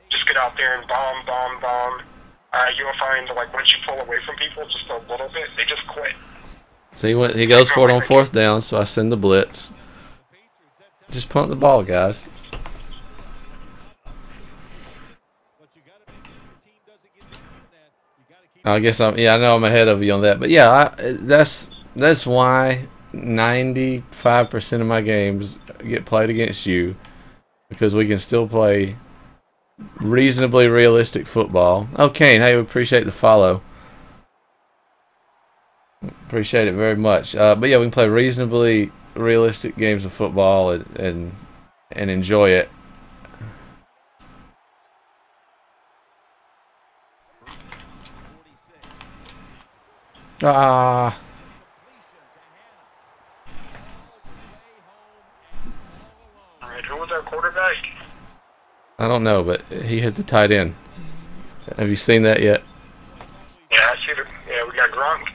just get out there and bomb. You'll find, like, once you pull away from people just a little bit, they just quit. See what he goes for it on fourth down, so I send the blitz. Just punt the ball, guys. I guess I know I'm ahead of you on that, but yeah, that's why 95% of my games get played against you, because we can still play reasonably realistic football. Okay, hey, we appreciate the follow. Appreciate it very much. But yeah, we can play reasonably realistic games of football and enjoy it. Ah. Alright, who was our quarterback? I don't know, but he hit the tight end. Have you seen that yet? Yeah, I see yeah, we got Gronk.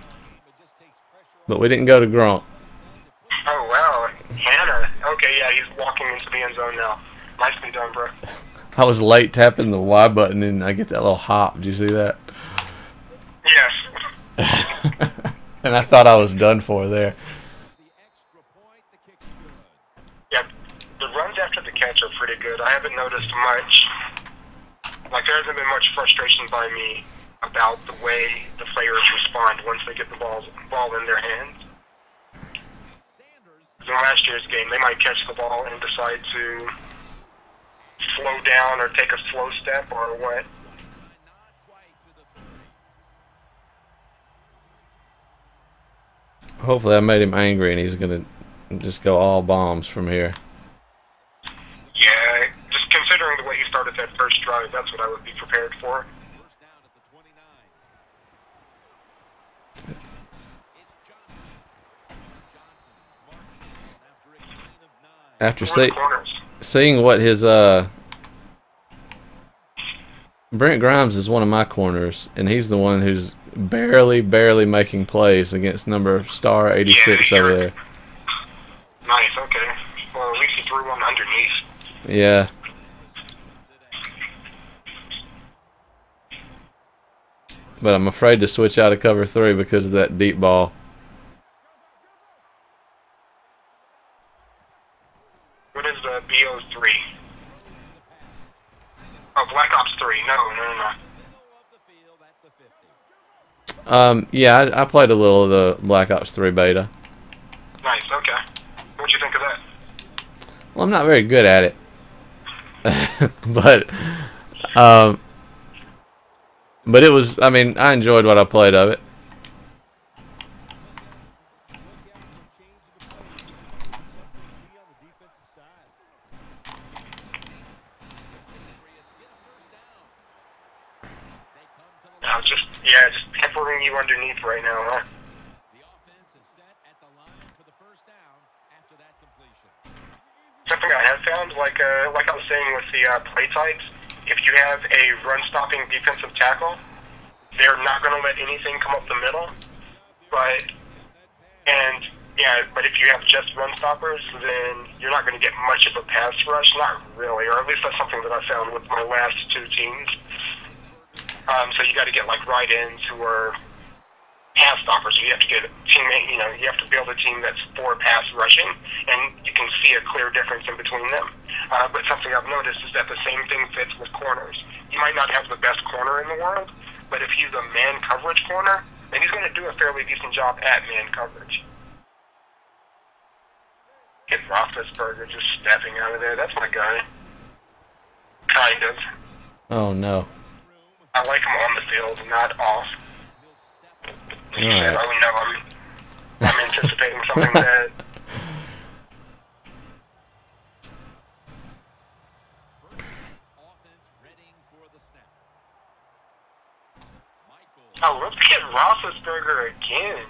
But we didn't go to Gronk. Oh, wow. Hannah. Okay, yeah, he's walking into the end zone now. Nicely done, bro. I was late tapping the Y button and I get that little hop. Did you see that? And I thought I was done for there. Yeah, the runs after the catch are pretty good. I haven't noticed much. Like, there hasn't been much frustration by me about the way the players respond once they get the ball in their hands. In last year's game, they might catch the ball and decide to slow down or take a slow step or what. Hopefully I made him angry and he's going to just go all bombs from here. Yeah, just considering the way he started that first drive, that's what I would be prepared for. After seeing what his Brent Grimes is one of my corners, and he's the one who's barely making plays against number star 86 over there. Nice, okay. Well, at least he threw one underneath. Yeah. But I'm afraid to switch out of cover 3 because of that deep ball. What is the BO3? Oh, Black Ops 3. No. Yeah, I played a little of the Black Ops 3 beta. Nice, okay. What'd you think of that? Well, I'm not very good at it. But it was, I mean, I enjoyed what I played of it. Just peppering you underneath right now, huh? Something I have found, like I was saying with the play types, if you have a run-stopping defensive tackle, they're not going to let anything come up the middle. But if you have just run stoppers, then you're not going to get much of a pass rush. Not really, or at least that's something that I found with my last 2 teams. So you got to get like right-ends who are pass stoppers. You have to get a teammate. You have to build a team that's for pass rushing, and you can see a clear difference in between them. But something I've noticed is that the same thing fits with corners. You might not have the best corner in the world, but if he's a man coverage corner, then he's going to do a fairly decent job at man coverage. Get Roethlisberger just stepping out of there. That's my guy. Kind of. Oh, no. I like him on the field, not off. He said, oh no, I'm anticipating something bad. Oh, let's get Roethlisberger again.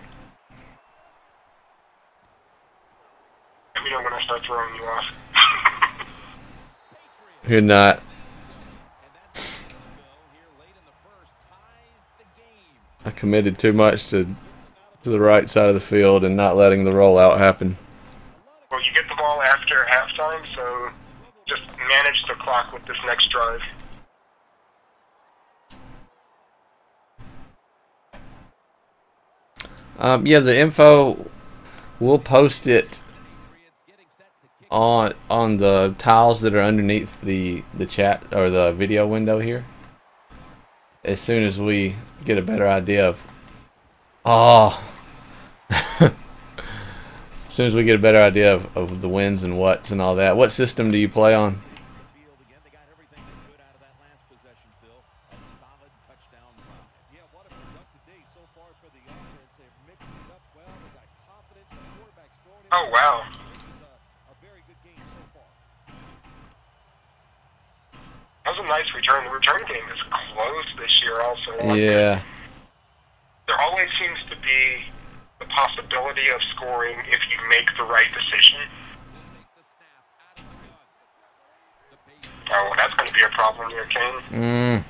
Let me know when I start throwing you off. You're not. I committed too much to the right side of the field and not letting the rollout happen. Well, you get the ball after halftime, so just manage the clock with this next drive. Yeah, the info, we'll post it on the tiles that are underneath the chat or the video window here. As soon as we get a better idea of as soon as we get a better idea of the wins and whats and all that. What system do you play on? Oh wow. That was a nice return. The return game is close this year also. Yeah. There always seems to be the possibility of scoring if you make the right decision. Oh, that's going to be a problem here, Kane.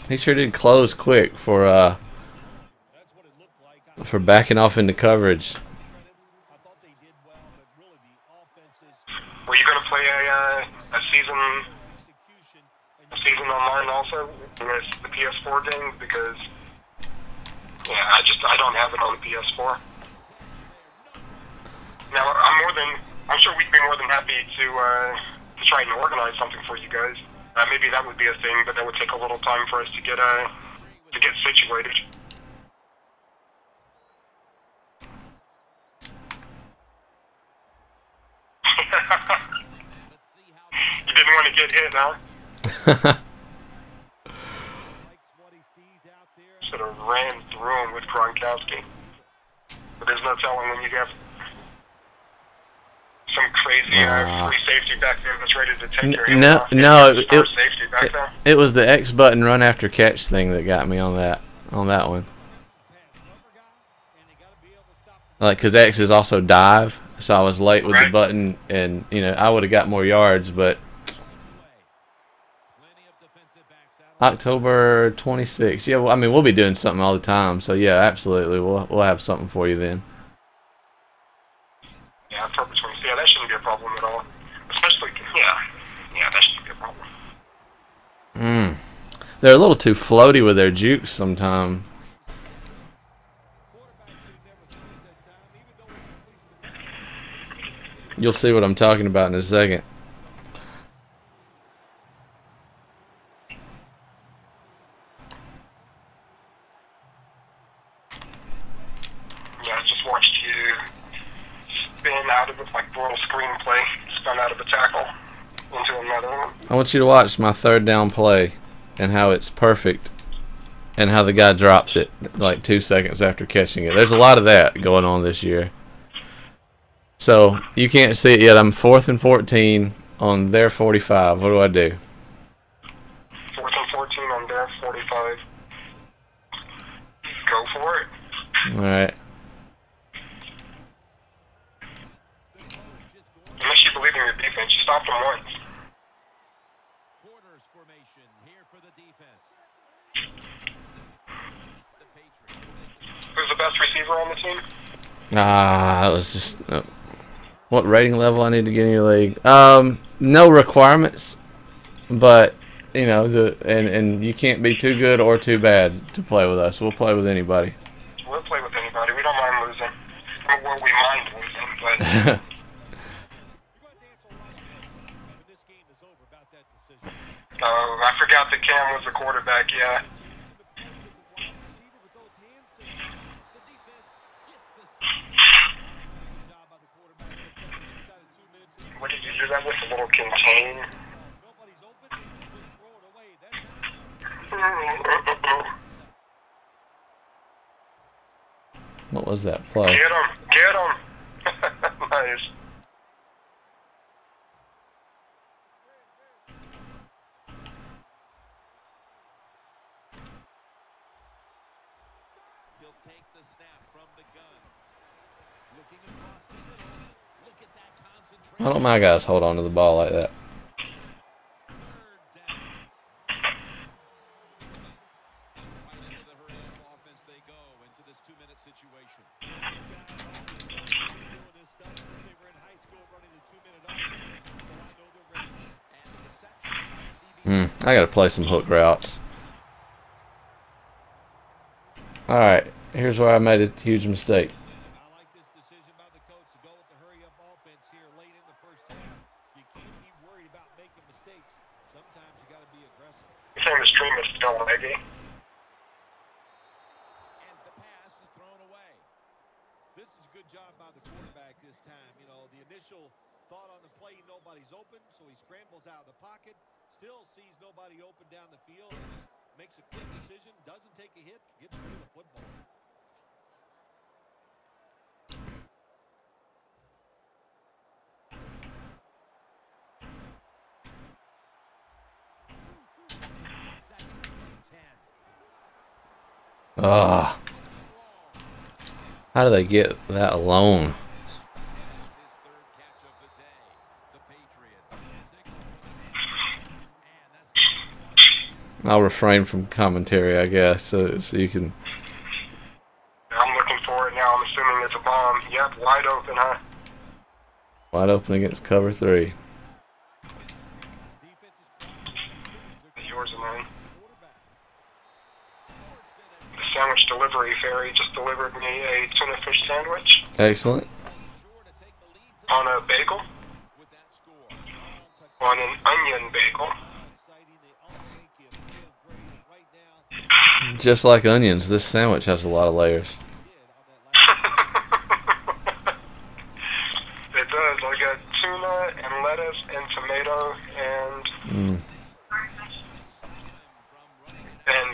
He sure did close quick for backing off into coverage. Were you going to play a season season online also with the PS4 games because, yeah, I don't have it on the PS4. Now, I'm sure we'd be more than happy to try and organize something for you guys. Maybe that would be a thing, but that would take a little time for us to get situated. You didn't want to get hit, huh? Should have ran through him with Gronkowski. But there's no telling when you have some crazy free safety back there that's ready to take your hand off. It was the X button run after catch thing that got me on that one. Like, because X is also dive, so I was late with the button, and I would have got more yards, but October 26th. Yeah, well, I mean, we'll be doing something all the time, so yeah, absolutely, we'll have something for you then. Yeah, October 26th. Yeah, that shouldn't be a problem at all. Especially, yeah, that shouldn't be a problem. They're a little too floaty with their jukes sometimes. You'll see what I'm talking about in a second. Yeah, I just watched you spin out of it, like a little screenplay, spun out of a tackle into another one. I want you to watch my third down play and how it's perfect and how the guy drops it like 2 seconds after catching it. There's a lot of that going on this year. So, you can't see it yet. I'm 4th and 14 on their 45. What do I do? 4th and 14 on their 45. Go for it. Alright. Unless you believe in your defense, you stop them once. Quarters formation here for the defense. Who's the best receiver on the team? That was just... what rating level I need to get in your league? No requirements, but and you can't be too good or too bad to play with us. We'll play with anybody. We'll play with anybody. We don't mind losing. Well, we mind losing, but I forgot that Cam was the quarterback. Yeah. What did you do that with? A little contain? What was that play? Get him! Get him! Nice. He'll take the snap from the gun. Looking across the middle. Look at that concentration. Why don't my guys hold on to the ball like that? I gotta play some hook routes. Alright, here's where I made a huge mistake. I like this decision by the coach to go with the hurry-up offense here late in the first half. You can't be worried about making mistakes. Sometimes you got to be aggressive. You're saying the stream is still laggy? And the pass is thrown away. This is a good job by the quarterback this time. The initial thought on the play, nobody's open, so he scrambles out of the pocket, still sees nobody open down the field, and just makes a quick decision, doesn't take a hit, gets rid of the football. How do they get that alone? I'll refrain from commentary, I guess, so you can... I'm looking for it now. I'm assuming it's a bomb. Yep, wide open, huh? Wide open against cover 3. You delivery fairy just delivered me a tuna fish sandwich Excellent. on a bagel, on an onion bagel. Just like onions, this sandwich has a lot of layers. It does. I got tuna and lettuce and tomato and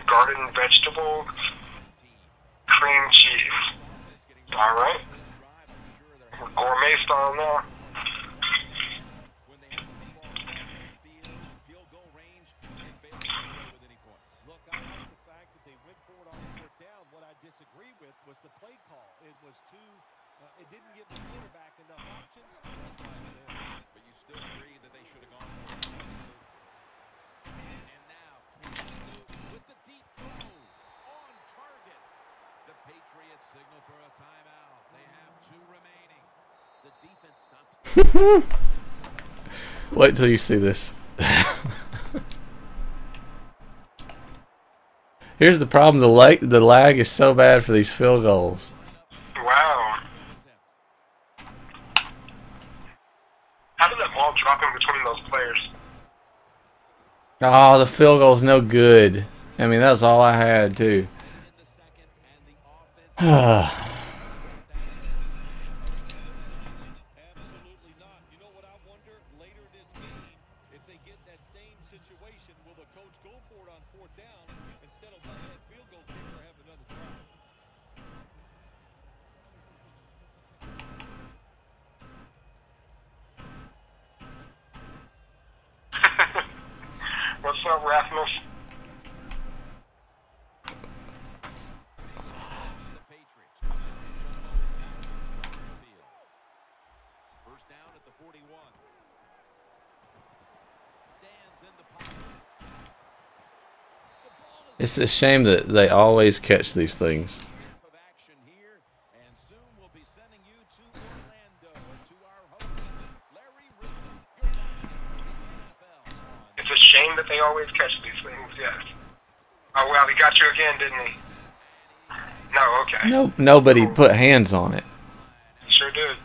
garden vegetable cream cheese. All right, we're gourmet style now. Disagree with was the play call. It was too, it didn't give the quarterback enough options. But you still agree that they should have gone for it. And now, with the deep throw, on target. The Patriots signal for a timeout. They have 2 remaining. The defense stops. Wait till you see this. Here's the problem: the lag is so bad for these field goals. Wow. How did that ball drop in between those players? Oh, the field goal's no good. I mean, that's all I had too. Absolutely not. You know what I wonder? Later this game, if they get that same situation, will the coach go for it on 4th down instead of letting that field goal kicker have another try? What's up, Rasmus? The Patriots jump over the field. First down at the 41. Stands in the pocket. The ball is It's a shame that they always catch these things. of action here, and soon we'll be sending you to Orlando to our host, Larry Riddle. You're watching the NFL. It's a shame that they always catch these things, yes. Oh, well, he got you again, didn't he? No, okay. No, nobody put hands on it. Sure did.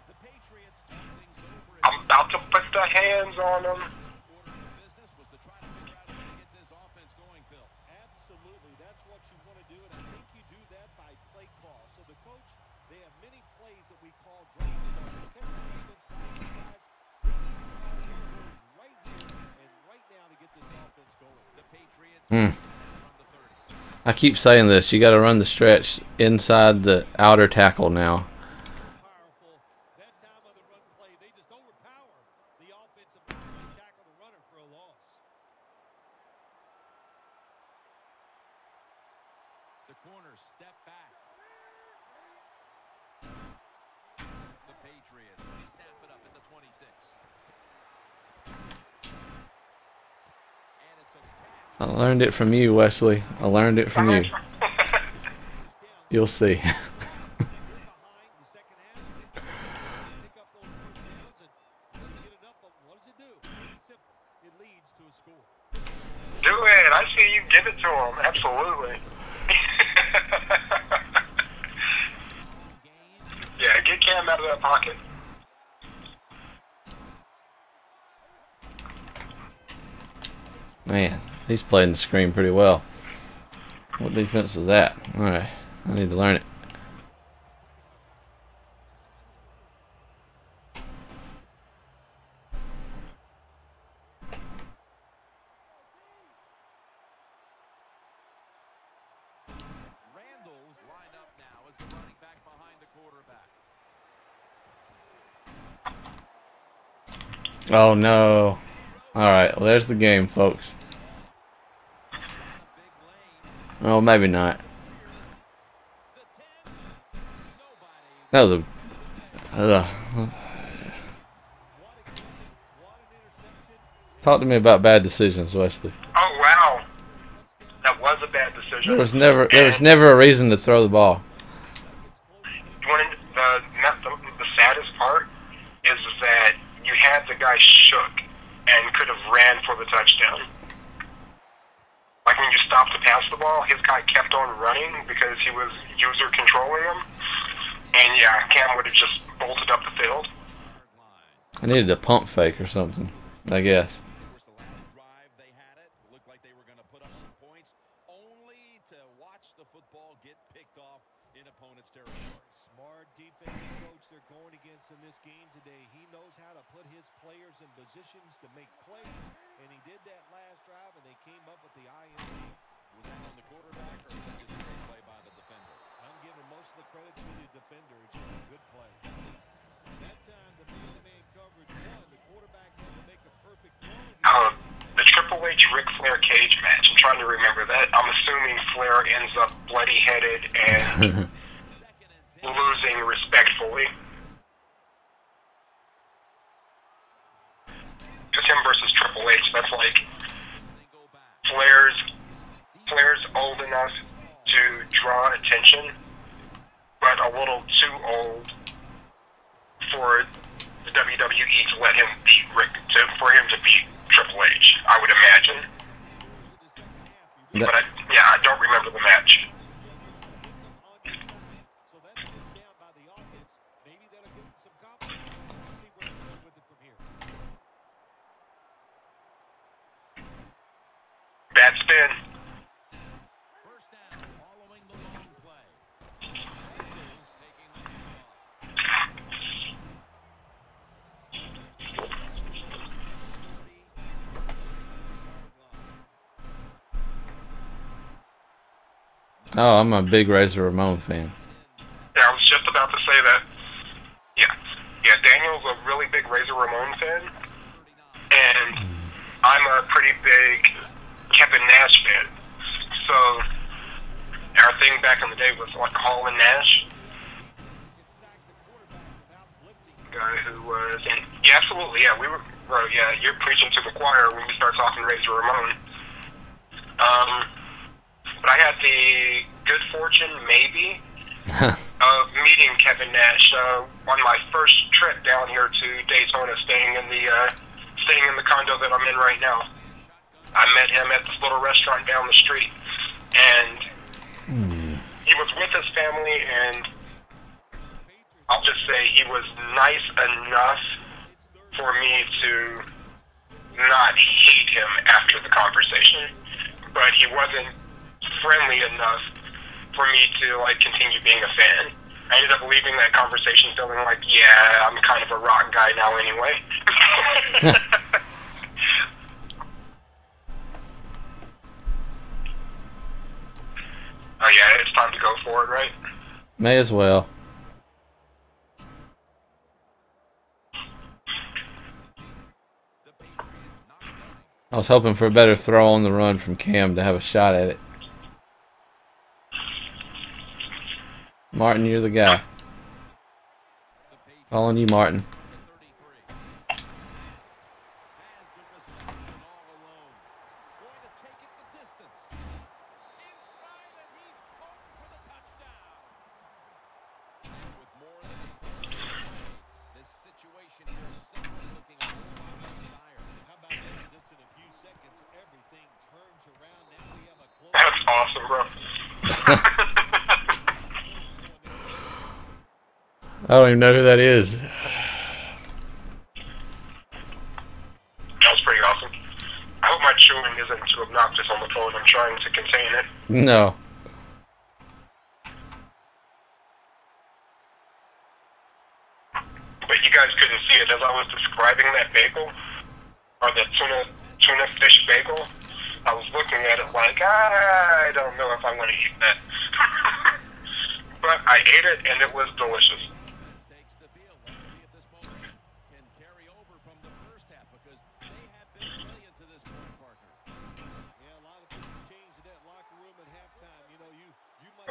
The Patriots turn things over. I'm about to put the hands on him. Orders of business was to try to figure out how to get this offense going, Phil. Absolutely. That's what you want to do, and I think you do that by play call. So the coach, they have many plays that we call drives. Catch the defense by surprise. Right here and right now to get this offense going. The Patriots from the 30. I keep saying this. You got to run the stretch inside the outer tackle now. Powerful. That time of the run play, they just overpower the offensive line and tackle the runner for a loss. The corners step back. The Patriots snap it up at the 26. And it's a catch. I learned it from you, Wesley. I learned it from you. You'll see. Behind the second half. Pick up those first downs and doesn't get enough of them. What does it do? It's simple. It leads to a score. Do it. I see you give it to him. Absolutely. Yeah, get Cam out of that pocket. Man, he's playing the screen pretty well. What defense was that? Alright, I need to learn it. Randall's lined up now as the running back behind the quarterback. Oh no. Alright, well there's the game, folks. Oh, maybe not. That was a... Talk to me about bad decisions, Wesley. Oh, wow. That was a bad decision. There was never a reason to throw the ball. The saddest part is that you had the guy shook and could have ran for the touchdown. Like when you stopped to pass the ball, his guy kept on running because he was user controlling him. And yeah, Cam would have just bolted up the field. I needed a pump fake or something, I guess. Smart defensive coach they're going against in this game today. He knows how to put his players in positions to make plays, and he did that last drive, and they came up with the INT. Was that on the quarterback, or was that just a great play by the defender? I'm giving most of the credit to the defender. It's just a good play. That time, the man-to-man coverage won. The quarterback had to make a perfect throw. The Triple H Ric Flair cage match. I'm trying to remember that. I'm assuming Flair ends up bloody-headed and losing respectfully. Because him versus Triple H, that's like Flair's old enough to draw attention, but a little too old for the WWE to let him beat for him to beat Triple H, I would imagine. But I don't remember the match. Bad spin. First down, following the long play. Oh, I'm a big Razor Ramon fan. Yeah, I was just about to say that. Yeah, Daniel's a really big Razor Ramon fan, and I'm a pretty big Kevin Nash fan. So our thing back in the day was like Hall and Nash, guy who was, and yeah, absolutely, yeah, we were, bro, yeah, you're preaching to the choir when you start talking Razor Ramon. But I had the good fortune, maybe, of meeting Kevin Nash on my first trip down here to Daytona, staying in the condo that I'm in right now. I met him at this little restaurant down the street, and he was with his family, and I'll just say he was nice enough for me to not hate him after the conversation, but he wasn't friendly enough for me to like continue being a fan. I ended up leaving that conversation feeling like, yeah, I'm kind of a rock guy now anyway. Oh yeah, it's time to go for it, right? May as well. I was hoping for a better throw on the run from Cam to have a shot at it. Martin, you're the guy. Calling you, Martin. That's awesome, bro. I don't even know who that is. That was pretty awesome. I hope my chewing isn't too obnoxious on the phone. I'm trying to contain it. No. But you guys couldn't see it as I was describing that bagel, or the tuna fish bagel. I was looking at it like, I don't know if I want to eat that. But I ate it, and it was delicious.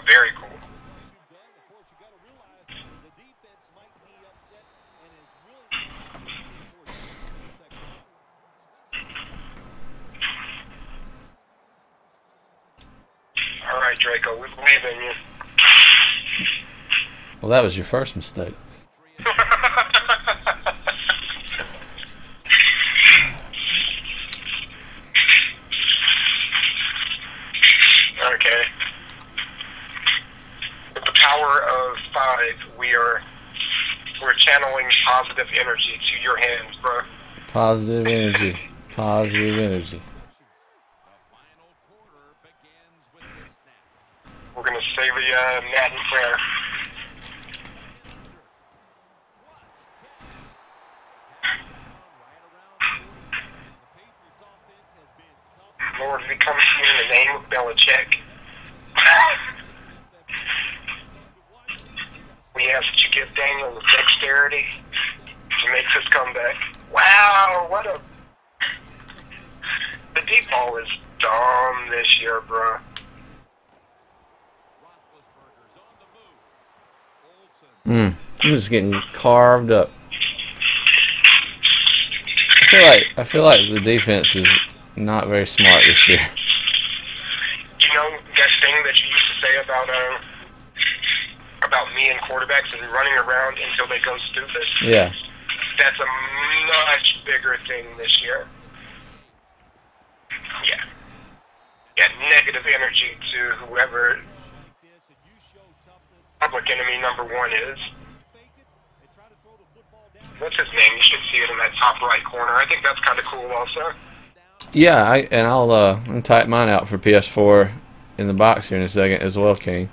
Very cool. All right, Draco, we believe in you. Well, that was your first mistake. Okay. we're channeling positive energy to your hands, bro. Positive energy. Positive energy. We're gonna say the Madden prayer. Lord, we come to you in the name of Belichick. We ask that you give Daniel the dexterity to make this comeback. Wow, what a... The deep ball is dumb this year, bro. I'm just getting carved up. I feel like the defense is not very smart this year. You know that thing that you used to say about me and quarterbacks and running around until they go stupid? Yeah. That's a much bigger thing this year. Yeah. Yeah, negative energy to whoever public enemy number one is. What's his name? You should see it in that top right corner. I think that's kind of cool also. Yeah, I'll type mine out for PS4 in the box here in a second as well, King.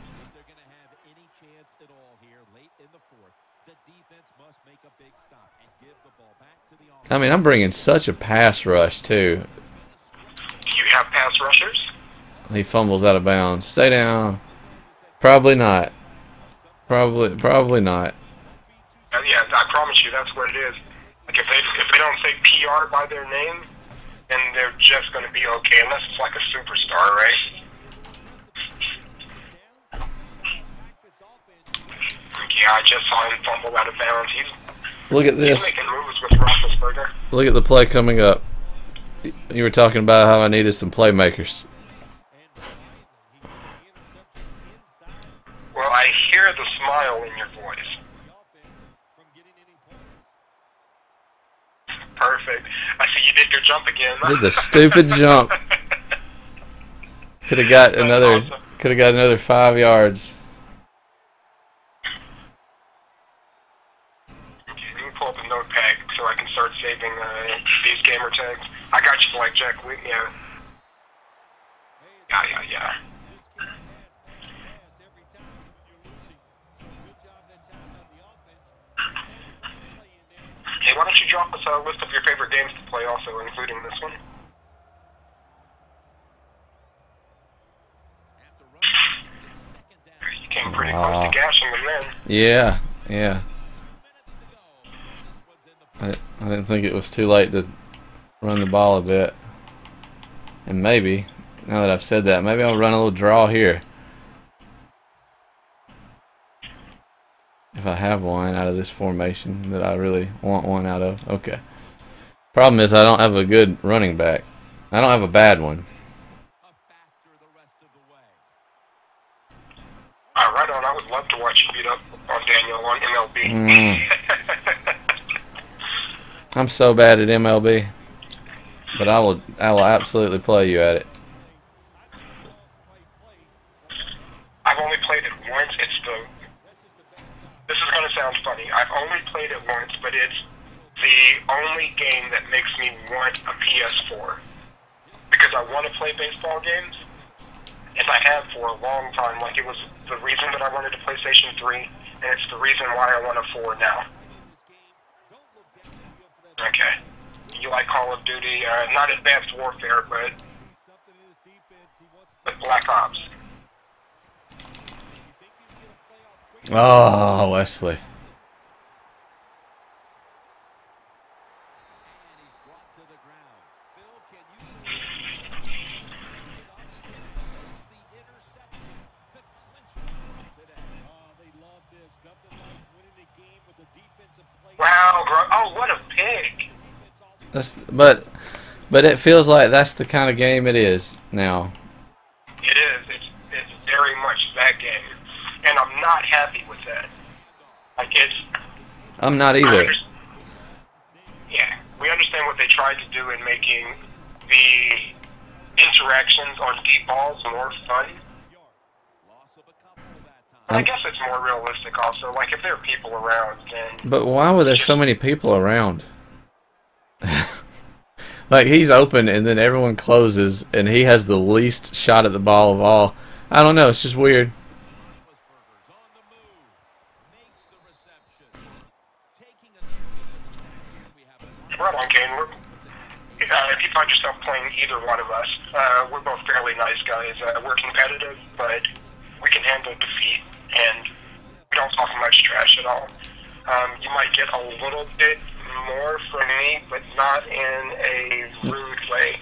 I mean, I'm bringing such a pass rush too. Do you have pass rushers? He fumbles out of bounds. Stay down. Probably not. Probably not. Yeah, I promise you, that's what it is. Like if they don't say PR by their name, then they're just going to be okay, unless it's like a superstar, right? Yeah, I just saw him fumble out of bounds. Look at this. He's making moves with Roethlisberger. Look at the play coming up. You were talking about how I needed some playmakers. Well, I hear the smile in your voice. Perfect. I see you did your jump again. Did the stupid jump. Could have got another. Could have got another 5 yards. Okay, let me pull up a notepad so I can start saving these gamer tags. I got you, Blackjack. Yeah. Yeah. Hey, why don't you drop us a list of your favorite games to play also, including this one? You came pretty close to gashing them then. Yeah. I didn't think it was too late to run the ball a bit. And maybe, now that I've said that, maybe I'll run a little draw here. If I have one out of this formation that I really want one out of. Okay. Problem is I don't have a good running back. I don't have a bad one. Right on. I would love to watch you beat up on Daniel on MLB. I'm so bad at MLB. But I will absolutely play you at it. I've only played it once. This is going to sound funny. I've only played it once, but it's the only game that makes me want a PS4. Because I want to play baseball games, and I have for a long time. Like, it was the reason that I wanted a PlayStation 3, and it's the reason why I want a 4 now. Okay. You like Call of Duty, not Advanced Warfare, but Black Ops. Oh, Wesley. Wow, bro. Oh, what a pick. But it feels like that's the kind of game it is now. It is. It's very much that game. And I'm not happy with that. Like, I'm not either. Yeah. We understand what they tried to do in making the interactions on deep balls more fun. I guess it's more realistic also. Like, if there are people around, then... But why were there so many people around? Like, he's open, and then everyone closes, and he has the least shot at the ball of all. I don't know. It's just weird. Right on, Kane. If you find yourself playing either one of us, we're both fairly nice guys. We're competitive, but we can handle defeat, and we don't talk much trash at all. You might get a little bit more from me, but not in a rude way,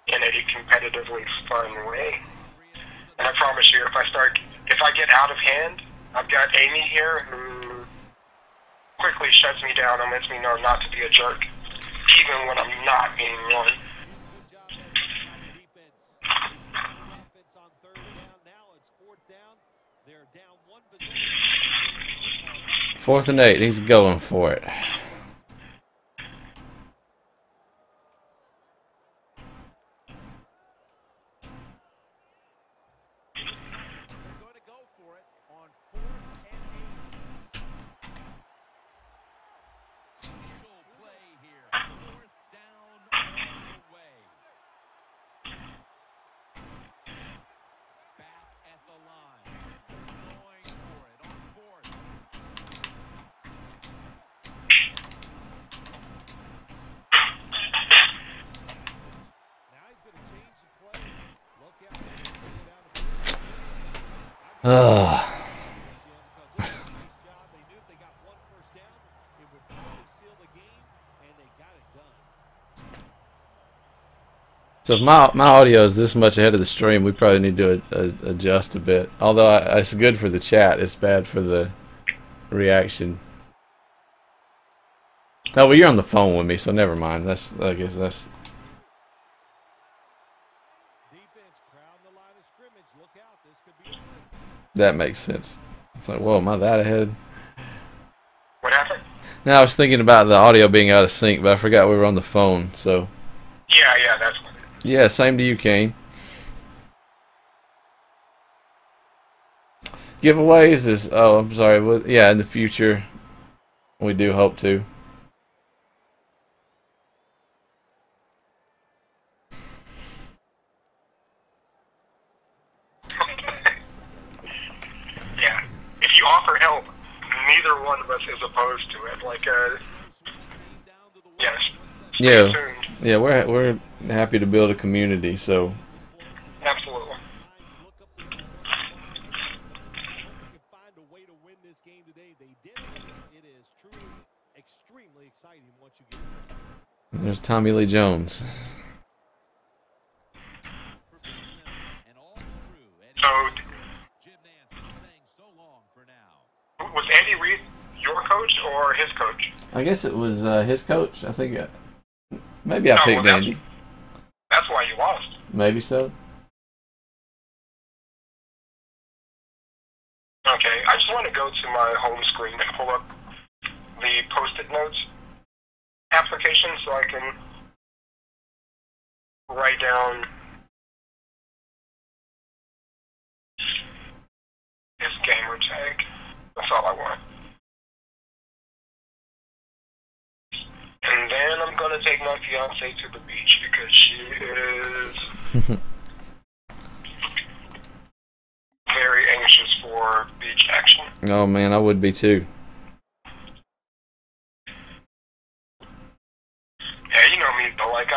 in a competitively fun way. And I promise you, if I get out of hand, I've got Amy here who quickly shuts me down and lets me know not to be a jerk, even when I'm not being one. Fourth and 8. He's going for it. So if my audio is this much ahead of the stream, we probably need to adjust a bit. Although it's good for the chat, it's bad for the reaction. Oh, well, you're on the phone with me, so never mind. I guess that's... That makes sense. It's like, whoa, am I that ahead? What happened? Now I was thinking about the audio being out of sync, but I forgot we were on the phone, so... Yeah, that's what it is. Yeah, same to you, Kane. Giveaways is... Oh, I'm sorry. Yeah, in the future, we do hope to. Yeah. If you offer help, neither one of us is opposed to it. Like, yes. Yeah. Yeah, we're happy to build a community, so... Absolutely. There's Tommy Lee Jones. So, was Andy Reid your coach or his coach? I guess it was his coach. I think maybe I picked Andy. That's why you lost. Maybe so. Okay, I just want to go to my home screen and pull up the Post-it notes application so I can write down his gamer tag. That's all I want. And then I'm going to take my fiance to the beach because she is very anxious for beach action. Oh man, I would be too. Yeah, you know me though, like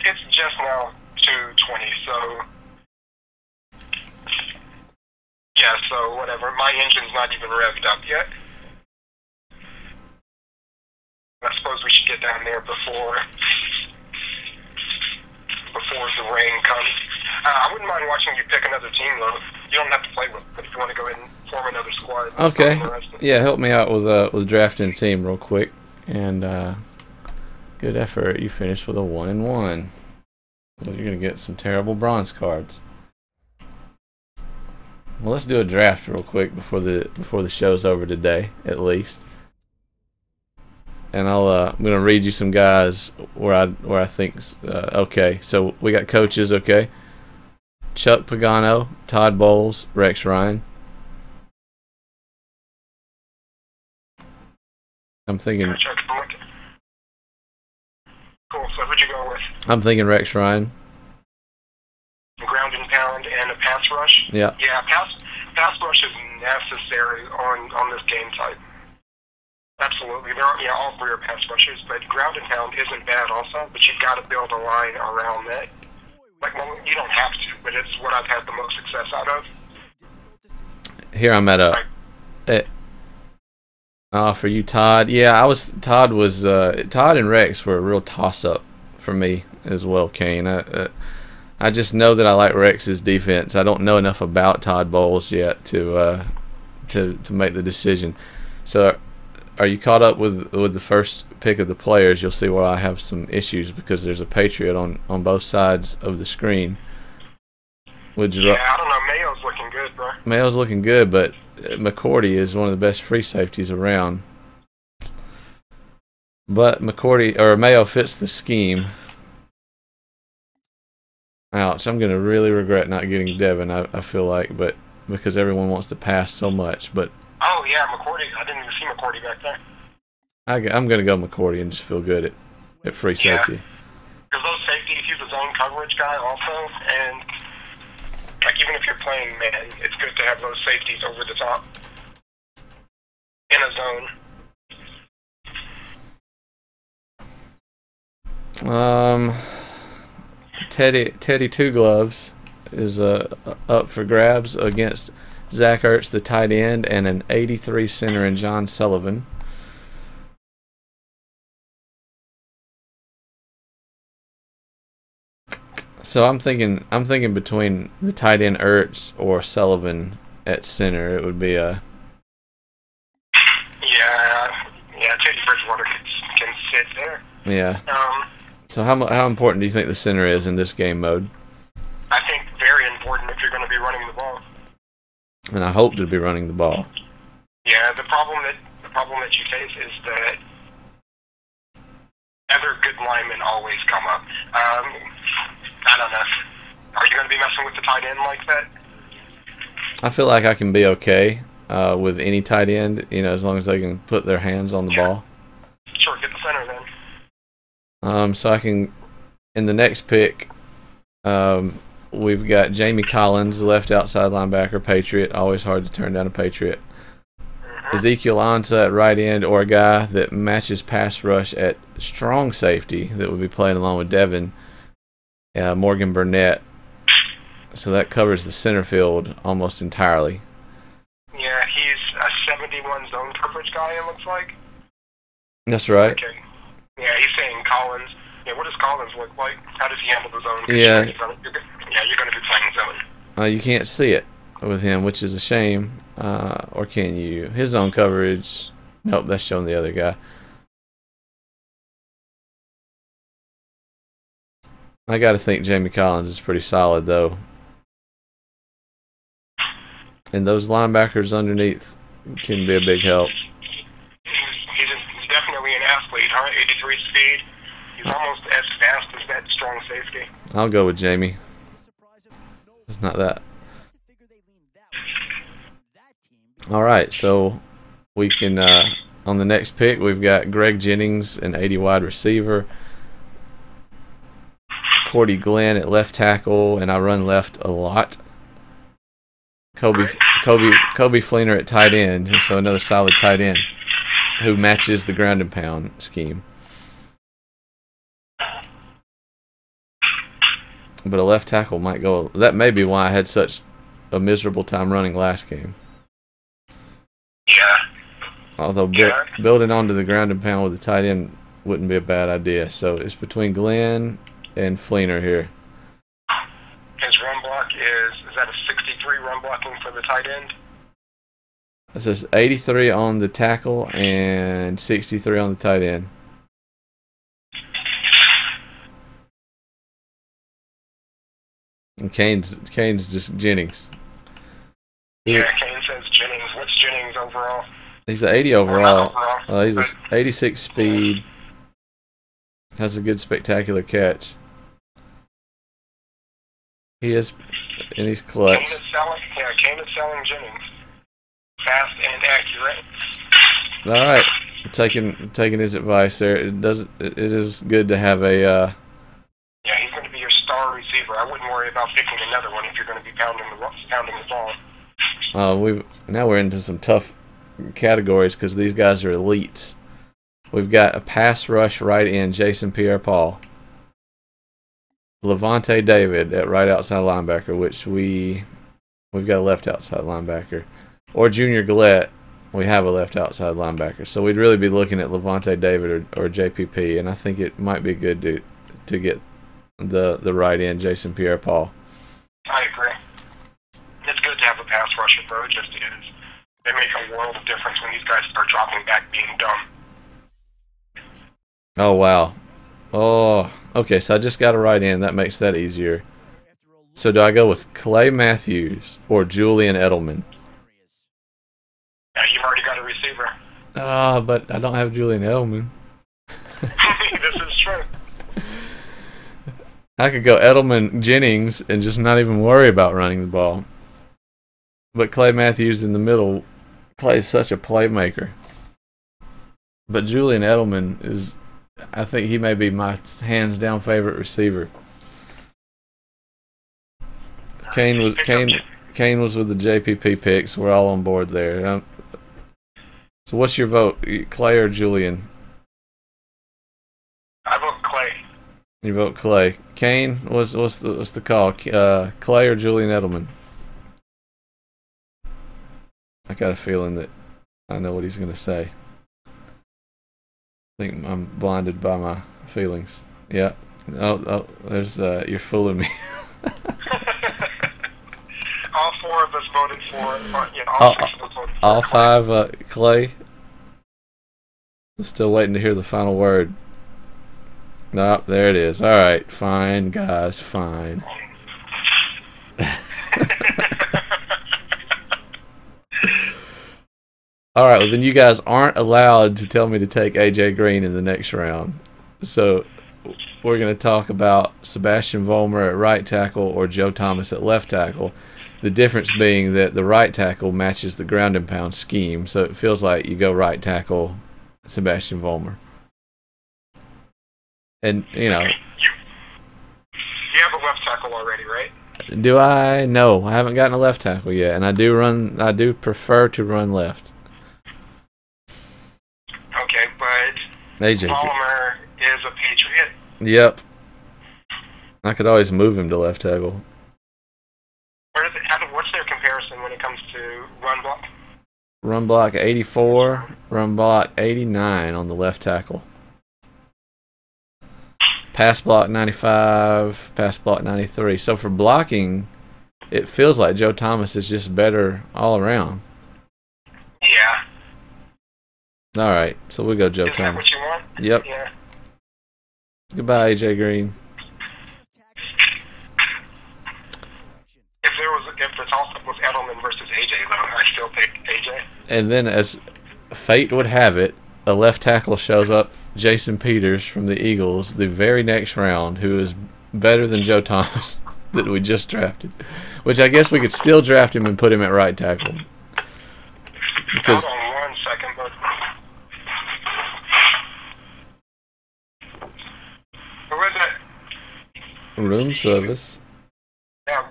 it's just now 2:20, so yeah, so whatever. My engine's not even revved up yet. I suppose we should get down there before the rain comes. I wouldn't mind watching you pick another team, though. You don't have to play with, but if you want to go ahead and form another squad. Okay. Yeah, help me out with drafting a team real quick. And good effort. You finished with a 1-1. Well, you're gonna get some terrible bronze cards. Well, let's do a draft real quick before the show's over today, at least. And I'm gonna read you some guys where I think okay. So we got coaches, okay. Chuck Pagano, Todd Bowles, Rex Ryan. I'm thinking. Cool. So who'd you go with? I'm thinking Rex Ryan. Ground and pound and a pass rush. Yeah. Yeah, pass rush is necessary on this game type. Absolutely. All three are pass rushers, but ground and pound isn't bad also, but you've got to build a line around that. Like, well, you don't have to, but it's what I've had the most success out of. Here I'm at for you, Todd. Yeah, Todd and Rex were a real toss-up for me as well, Kane. I just know that I like Rex's defense. I don't know enough about Todd Bowles yet to make the decision. So, are you caught up with the first pick of the players? You'll see where I have some issues because there's a Patriot on both sides of the screen. I don't know. Mayo's looking good, bro. Mayo's looking good, but McCourty is one of the best free safeties around. But Mayo fits the scheme. Ouch, I'm going to really regret not getting Devin, I feel like, but because everyone wants to pass so much. But oh, yeah, McCourty. I didn't even see McCourty back there. I'm going to go McCourty and just feel good at free safety. Because those safeties, he's a zone coverage guy also, and like even if you're playing man, it's good to have those safeties over the top in a zone. Teddy Two Gloves is up for grabs against Zach Ertz, the tight end, and an 83 center in John Sullivan. So I'm thinking between the tight end Ertz or Sullivan at center, it would be a. Yeah, Teddy Bridgewater can sit there. Yeah. So how important do you think the center is in this game mode? I think very important if you're going to be running the ball. And I hope to be running the ball. Yeah, the problem that you face is that other good linemen always come up. I don't know. Are you going to be messing with the tight end like that? I feel like I can be okay with any tight end, as long as they can put their hands on the ball. Sure, get the center then. So I can, in the next pick, we've got Jamie Collins, left outside linebacker, Patriot. Always hard to turn down a Patriot. Ezekiel Ansah at right end, or a guy that matches pass rush at strong safety that would be playing along with Devin, Morgan Burnett. So that covers the center field almost entirely. Yeah, he's a 71 zone coverage guy, it looks like. That's right. Okay. Yeah, he's saying Collins. Yeah, what does Collins look like? How does he handle the zone? Yeah. You're going to be playing zone. You can't see it with him, which is a shame. Or can you? His zone coverage. Nope, that's showing the other guy. I got to think Jamie Collins is pretty solid, though. And those linebackers underneath can be a big help. He's definitely an athlete, huh? 83 speed. He's almost as fast as that strong safety. I'll go with Jamie. It's not that. All right, so we can, on the next pick, we've got Greg Jennings, an 80 wide receiver. Cordy Glenn at left tackle, and I run left a lot. Kobe Fleener at tight end, and so another solid tight end who matches the ground and pound scheme. But a left tackle might go. That may be why I had such a miserable time running last game. Yeah. Although building onto the ground and pound with the tight end wouldn't be a bad idea. So it's between Glenn and Fleener here. His run block is that a 63 run blocking for the tight end? It says 83 on the tackle and 63 on the tight end. And Kane's just Jennings. Yeah, Kane says Jennings. What's Jennings overall? He's an 80 overall. Overall, He's an 86 speed. Has a good spectacular catch. He is, and he's Kane clutch. is selling Jennings. Fast and accurate. All right, taking his advice there. It is good to have a. Yeah, he's going to be your star receiver. I wouldn't worry about picking another one if you're going to be pounding the ball. Now we're into some tough categories because these guys are elites. We've got a pass rush right end, Jason Pierre-Paul. Levante David at right outside linebacker, which we've got a left outside linebacker. Or Junior Gillette, we have a left outside linebacker. So we'd really be looking at Levante David or JPP, and I think it might be good to get the right end, Jason Pierre-Paul. I agree. It's good to have a pass rusher, bro. It just is. They make a world of difference when these guys start dropping back being dumb. Oh, wow. Oh, okay, so I just got a right end. That makes that easier. So do I go with Clay Matthews or Julian Edelman? Yeah, you've already got a receiver. But I don't have Julian Edelman. This is true. I could go Edelman Jennings and just not even worry about running the ball. But Clay Matthews in the middle, Clay's such a playmaker. But Julian Edelman is, I think he may be my hands down favorite receiver. Kane was with the JPP picks. We're all on board there. So what's your vote, Clay or Julian? I vote Clay. You vote Clay. Kane, what's the call? Clay or Julian Edelman? I got a feeling that I know what he's going to say. I think I'm blinded by my feelings. Yeah. Oh, there's you're fooling me. All four of us voted for. All five. Clay. I'm still waiting to hear the final word. Nope, there it is. All right, fine, guys, fine. All right, well then you guys aren't allowed to tell me to take AJ Green in the next round. So we're going to talk about Sebastian Vollmer at right tackle or Joe Thomas at left tackle. The difference being that the right tackle matches the ground and pound scheme, so it feels like you go right tackle Sebastian Vollmer. And, you know... You have a left tackle already, right? Do I? No, I haven't gotten a left tackle yet, and I do prefer to run left. Okay, but AJ. Vollmer is a Patriot. Yep. I could always move him to left tackle. What's their comparison when it comes to run block? Run block 84, run block 89 on the left tackle. Pass block 95, pass block 93. So for blocking, it feels like Joe Thomas is just better all around. Yeah. All right, so we'll go Joe Isn't Thomas. that what you want? Yep. Yeah. Goodbye, AJ Green. If the toss-up was Edelman versus AJ, though, I still pick AJ. And then, as fate would have it, a left tackle shows up, Jason Peters from the Eagles, the very next round, who is better than Joe Thomas that we just drafted. Which I guess we could still draft him and put him at right tackle. Because Hold on 1 second, bud. Who is it? room service. Yeah.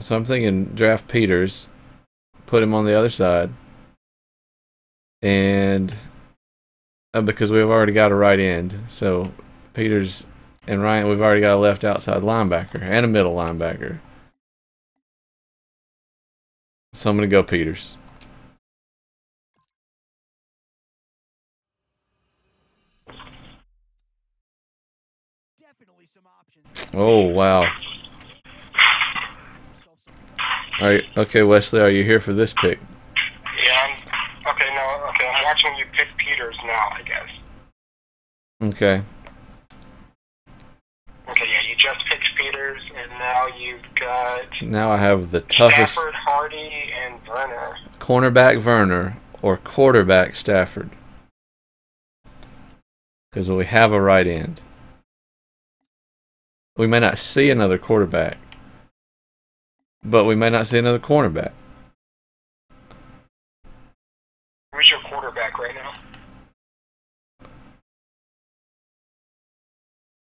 So I'm thinking draft Peters, put him on the other side, and because we've already got a right end, so Peters and Ryan, we've already got a left outside linebacker and a middle linebacker. So I'm going to go Peters. Oh, wow. All right, okay, Wesley, are you here for this pick? Yeah, I'm watching you pick Peters now, I guess. Okay. Okay, yeah, you just picked Peters, and now you've got Now I have the toughest Stafford, Hardy, and Werner. cornerback Werner or quarterback Stafford. Because we have a right end. We may not see another quarterback, but we may not see another cornerback. Who's your quarterback right now?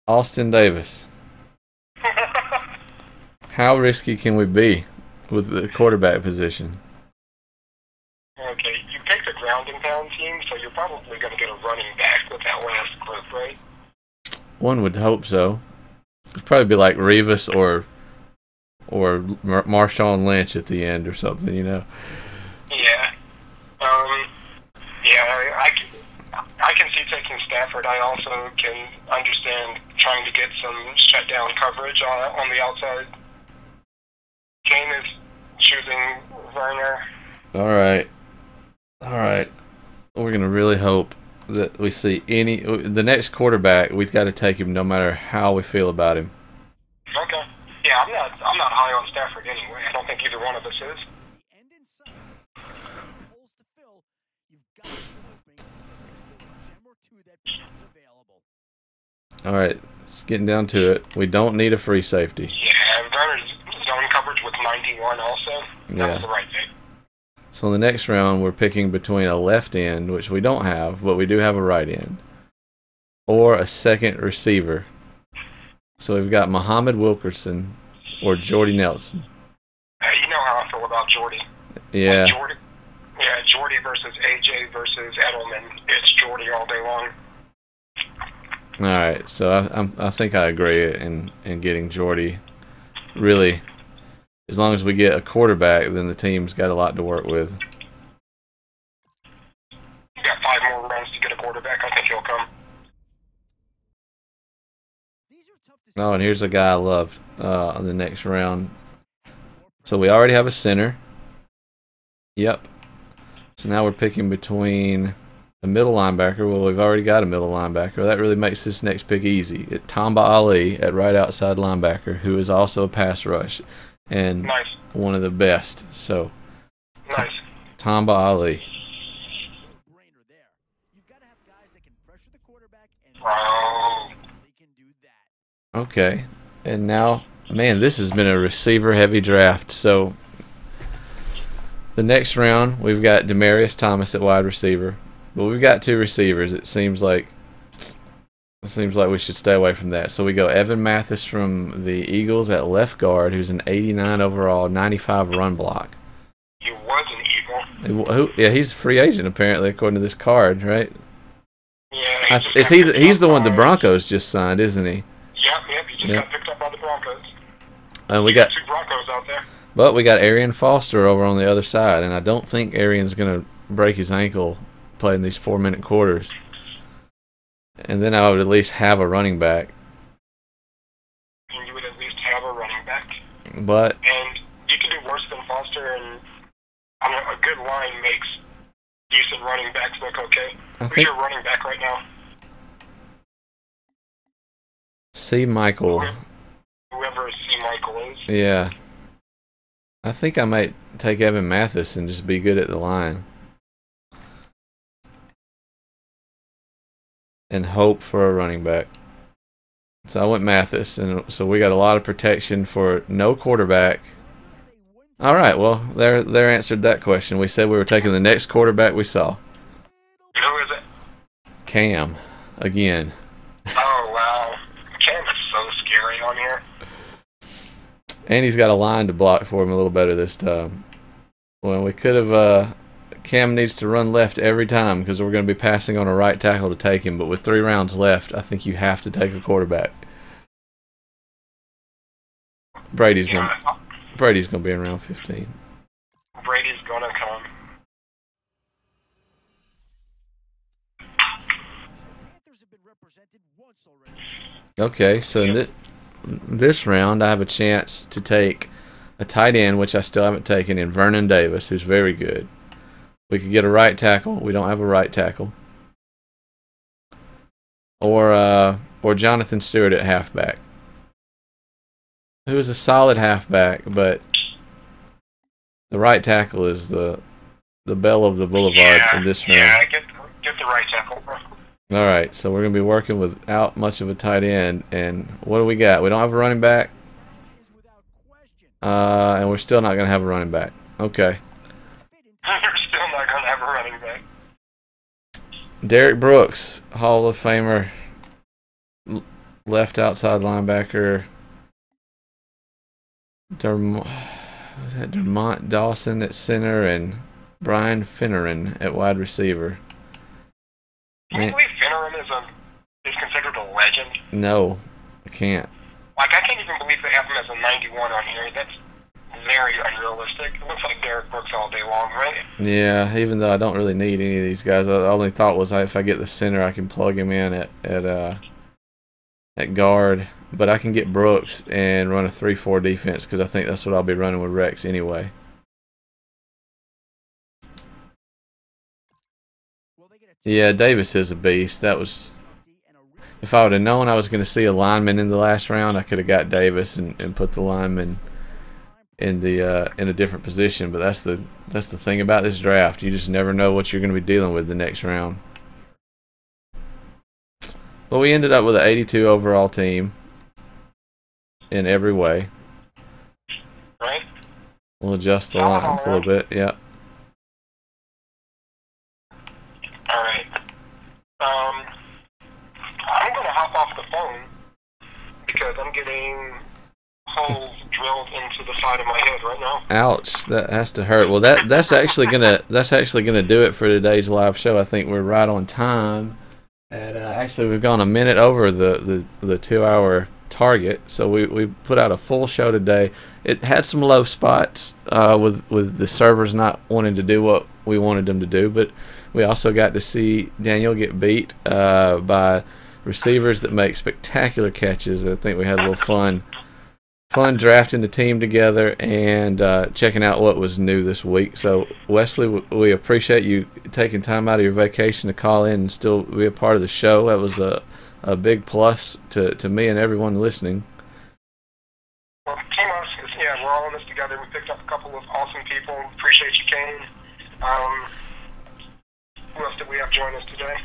Austin Davis. How risky can we be with the quarterback position? Okay, you picked a ground and pound team, so you're probably going to get a running back with that last group, right? One would hope so. It'd probably be like Revis or Marshawn Lynch at the end or something, you know. Yeah. Yeah, I can see taking Stafford. I also can understand trying to get some shutdown coverage on the outside. Kane is choosing Werner. All right. We're going to really hope that we see the next quarterback. We've got to take him no matter how we feel about him. Okay. Yeah, I'm not high on Stafford anyway. I don't think either one of us is. All right, it's getting down to it. We don't need a free safety. Yeah, Werner's zone coverage with 91 also. That was the right thing. So in the next round, we're picking between a left end, which we don't have, but we do have a right end, or a second receiver. So we've got Muhammad Wilkerson or Jordy Nelson. You know how I feel about Jordy. Yeah. Jordy versus AJ versus Edelman. It's Jordy all day long. All right, so I think I agree in getting Jordy. Really, as long as we get a quarterback, then the team's got a lot to work with. You got 5 more rounds to get a quarterback. I think he'll come. Oh, and here's a guy I love in the next round. So we already have a center. Yep. So now we're picking between a middle linebacker. Well, we've already got a middle linebacker. That really makes this next pick easy. Tamba Ali at right outside linebacker, who is also a pass rush and one of the best. So, Tamba Ali. Okay, and now, man, this has been a receiver-heavy draft. So, the next round, we've got Demaryius Thomas at wide receiver. But we've got 2 receivers. It seems like we should stay away from that. So we go Evan Mathis from the Eagles at left guard, who's an 89 overall, 95 run block. He was an Eagle. Yeah, he's a free agent apparently, according to this card, right? Yeah. He's the one the Broncos just signed, isn't he? Yep. He just got picked up by the Broncos. And we got 2 Broncos out there. But we got Arian Foster over on the other side, and I don't think Arian's going to break his ankle playing these 4-minute quarters. And then I would at least have a running back. And you would at least have a running back. But and you can do worse than Foster, and a good line makes decent running backs look okay. Who's your running back right now? C. Michael. Whoever C. Michael is. Yeah. I think I might take Evan Mathis and just be good at the line. And hope for a running back. So I went Mathis, and so we got a lot of protection for no quarterback. All right, well, there answered that question. We said we were taking the next quarterback we saw. Who is it? Cam, again. Oh, wow. Cam is so scary on here. And he's got a line to block for him a little better this time. Well, we could have... Cam needs to run left every time because we're going to be passing on a right tackle to take him. But with 3 rounds left, I think you have to take a quarterback. Brady's going to be in round 15. Brady's going to come. Okay, so in this round, I have a chance to take a tight end, which I still haven't taken, in Vernon Davis, who's very good. We could get a right tackle. We don't have a right tackle. Or Jonathan Stewart at halfback, who is a solid halfback, but the right tackle is the belle of the boulevard in this round. Yeah, get the right tackle, bro. All right, so we're going to be working without much of a tight end. And what do we got? We don't have a running back. And we're still not going to have a running back. Okay. We're still not going to have a running back. Derek Brooks, Hall of Famer, left outside linebacker. Dermont Dawson at center and Brian Finneran at wide receiver. Can you believe Finneran is considered a legend? No, I can't. Like, I can't even believe they have him as a 91 on here. That's very unrealistic. It looks like Derek Brooks all day long, right? Yeah, even though I don't really need any of these guys. The only thought was if I get the center, I can plug him in at guard. But I can get Brooks and run a 3-4 defense because I think that's what I'll be running with Rex anyway. Yeah, Davis is a beast. That was, if I would have known I was going to see a lineman in the last round, I could have got Davis and put the lineman in a different position. But that's the thing about this draft. You just never know what you're going to be dealing with the next round. But we ended up with an 82 overall team in every way. Right. We'll adjust the line a little bit. Yep. All right. I'm going to hop off the phone because I'm getting holes drilled into the side of my head right now. Ouch! That has to hurt. Well, that's actually gonna do it for today's live show. I think we're right on time, and actually we've gone a minute over the 2-hour target. So we put out a full show today. It had some low spots with the servers not wanting to do what we wanted them to do, but we also got to see Daniel get beat by receivers that make spectacular catches. I think we had a little fun drafting the team together and checking out what was new this week. So Wesley, we appreciate you taking time out of your vacation to call in and still be a part of the show. That was a big plus to me and everyone listening. Well, team us, yeah, we're all in this together. We picked up a couple of awesome people. Appreciate you, Kane. Who else did we have join us today?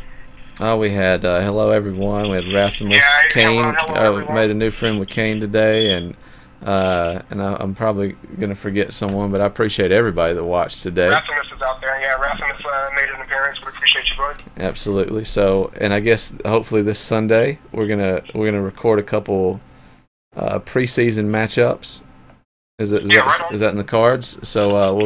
Oh, we had hello everyone. We had Rathamus, Kane. Hello, made a new friend with Kane today, and I'm probably going to forget someone, but I appreciate everybody that watched today. Rathamus is out there. Yeah, Rathamus made an appearance. We appreciate you, bud. Absolutely. So, and I guess hopefully this Sunday we're gonna record a couple preseason matchups. Is that in the cards? So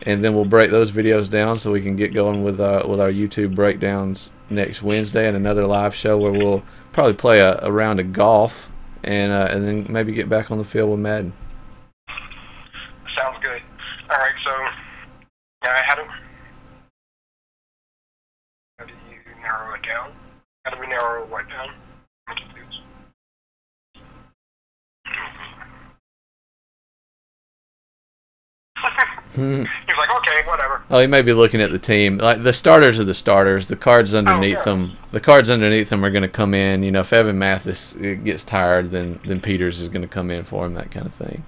and then we'll break those videos down so we can get going with our YouTube breakdowns next Wednesday, and another live show where we'll probably play a round of golf and then maybe get back on the field with Madden. Sounds good. All right, so how do you narrow it down? How do we narrow what down? I'm confused. He's like, okay, whatever. Oh, he may be looking at the team. Like the starters are the starters. The cards underneath them. The cards underneath them are going to come in. You know, if Evan Mathis gets tired, then Peters is going to come in for him. That kind of thing.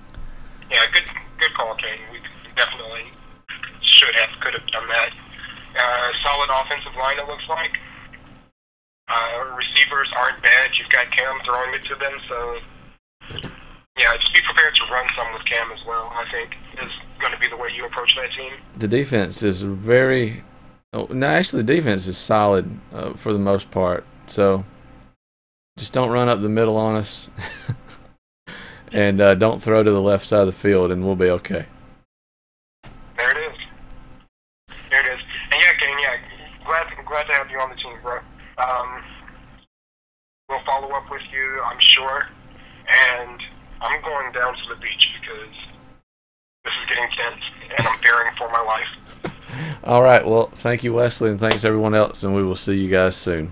Yeah, good call, Kane. We definitely could have done that. Solid offensive line, it looks like. Receivers aren't bad. You've got Cam throwing it to them, so yeah, just be prepared to run some with Cam as well. I think is going to be the way you approach that team. The defense is the defense is solid for the most part. So just don't run up the middle on us, and don't throw to the left side of the field, and we'll be okay. There it is. And yeah, Kane, glad to have you on the team, bro. We'll follow up with you, I'm sure, and I'm going down to the beach because this is getting tense, and I'm fearing for my life. All right, well, thank you, Wesley, and thanks everyone else, and we will see you guys soon.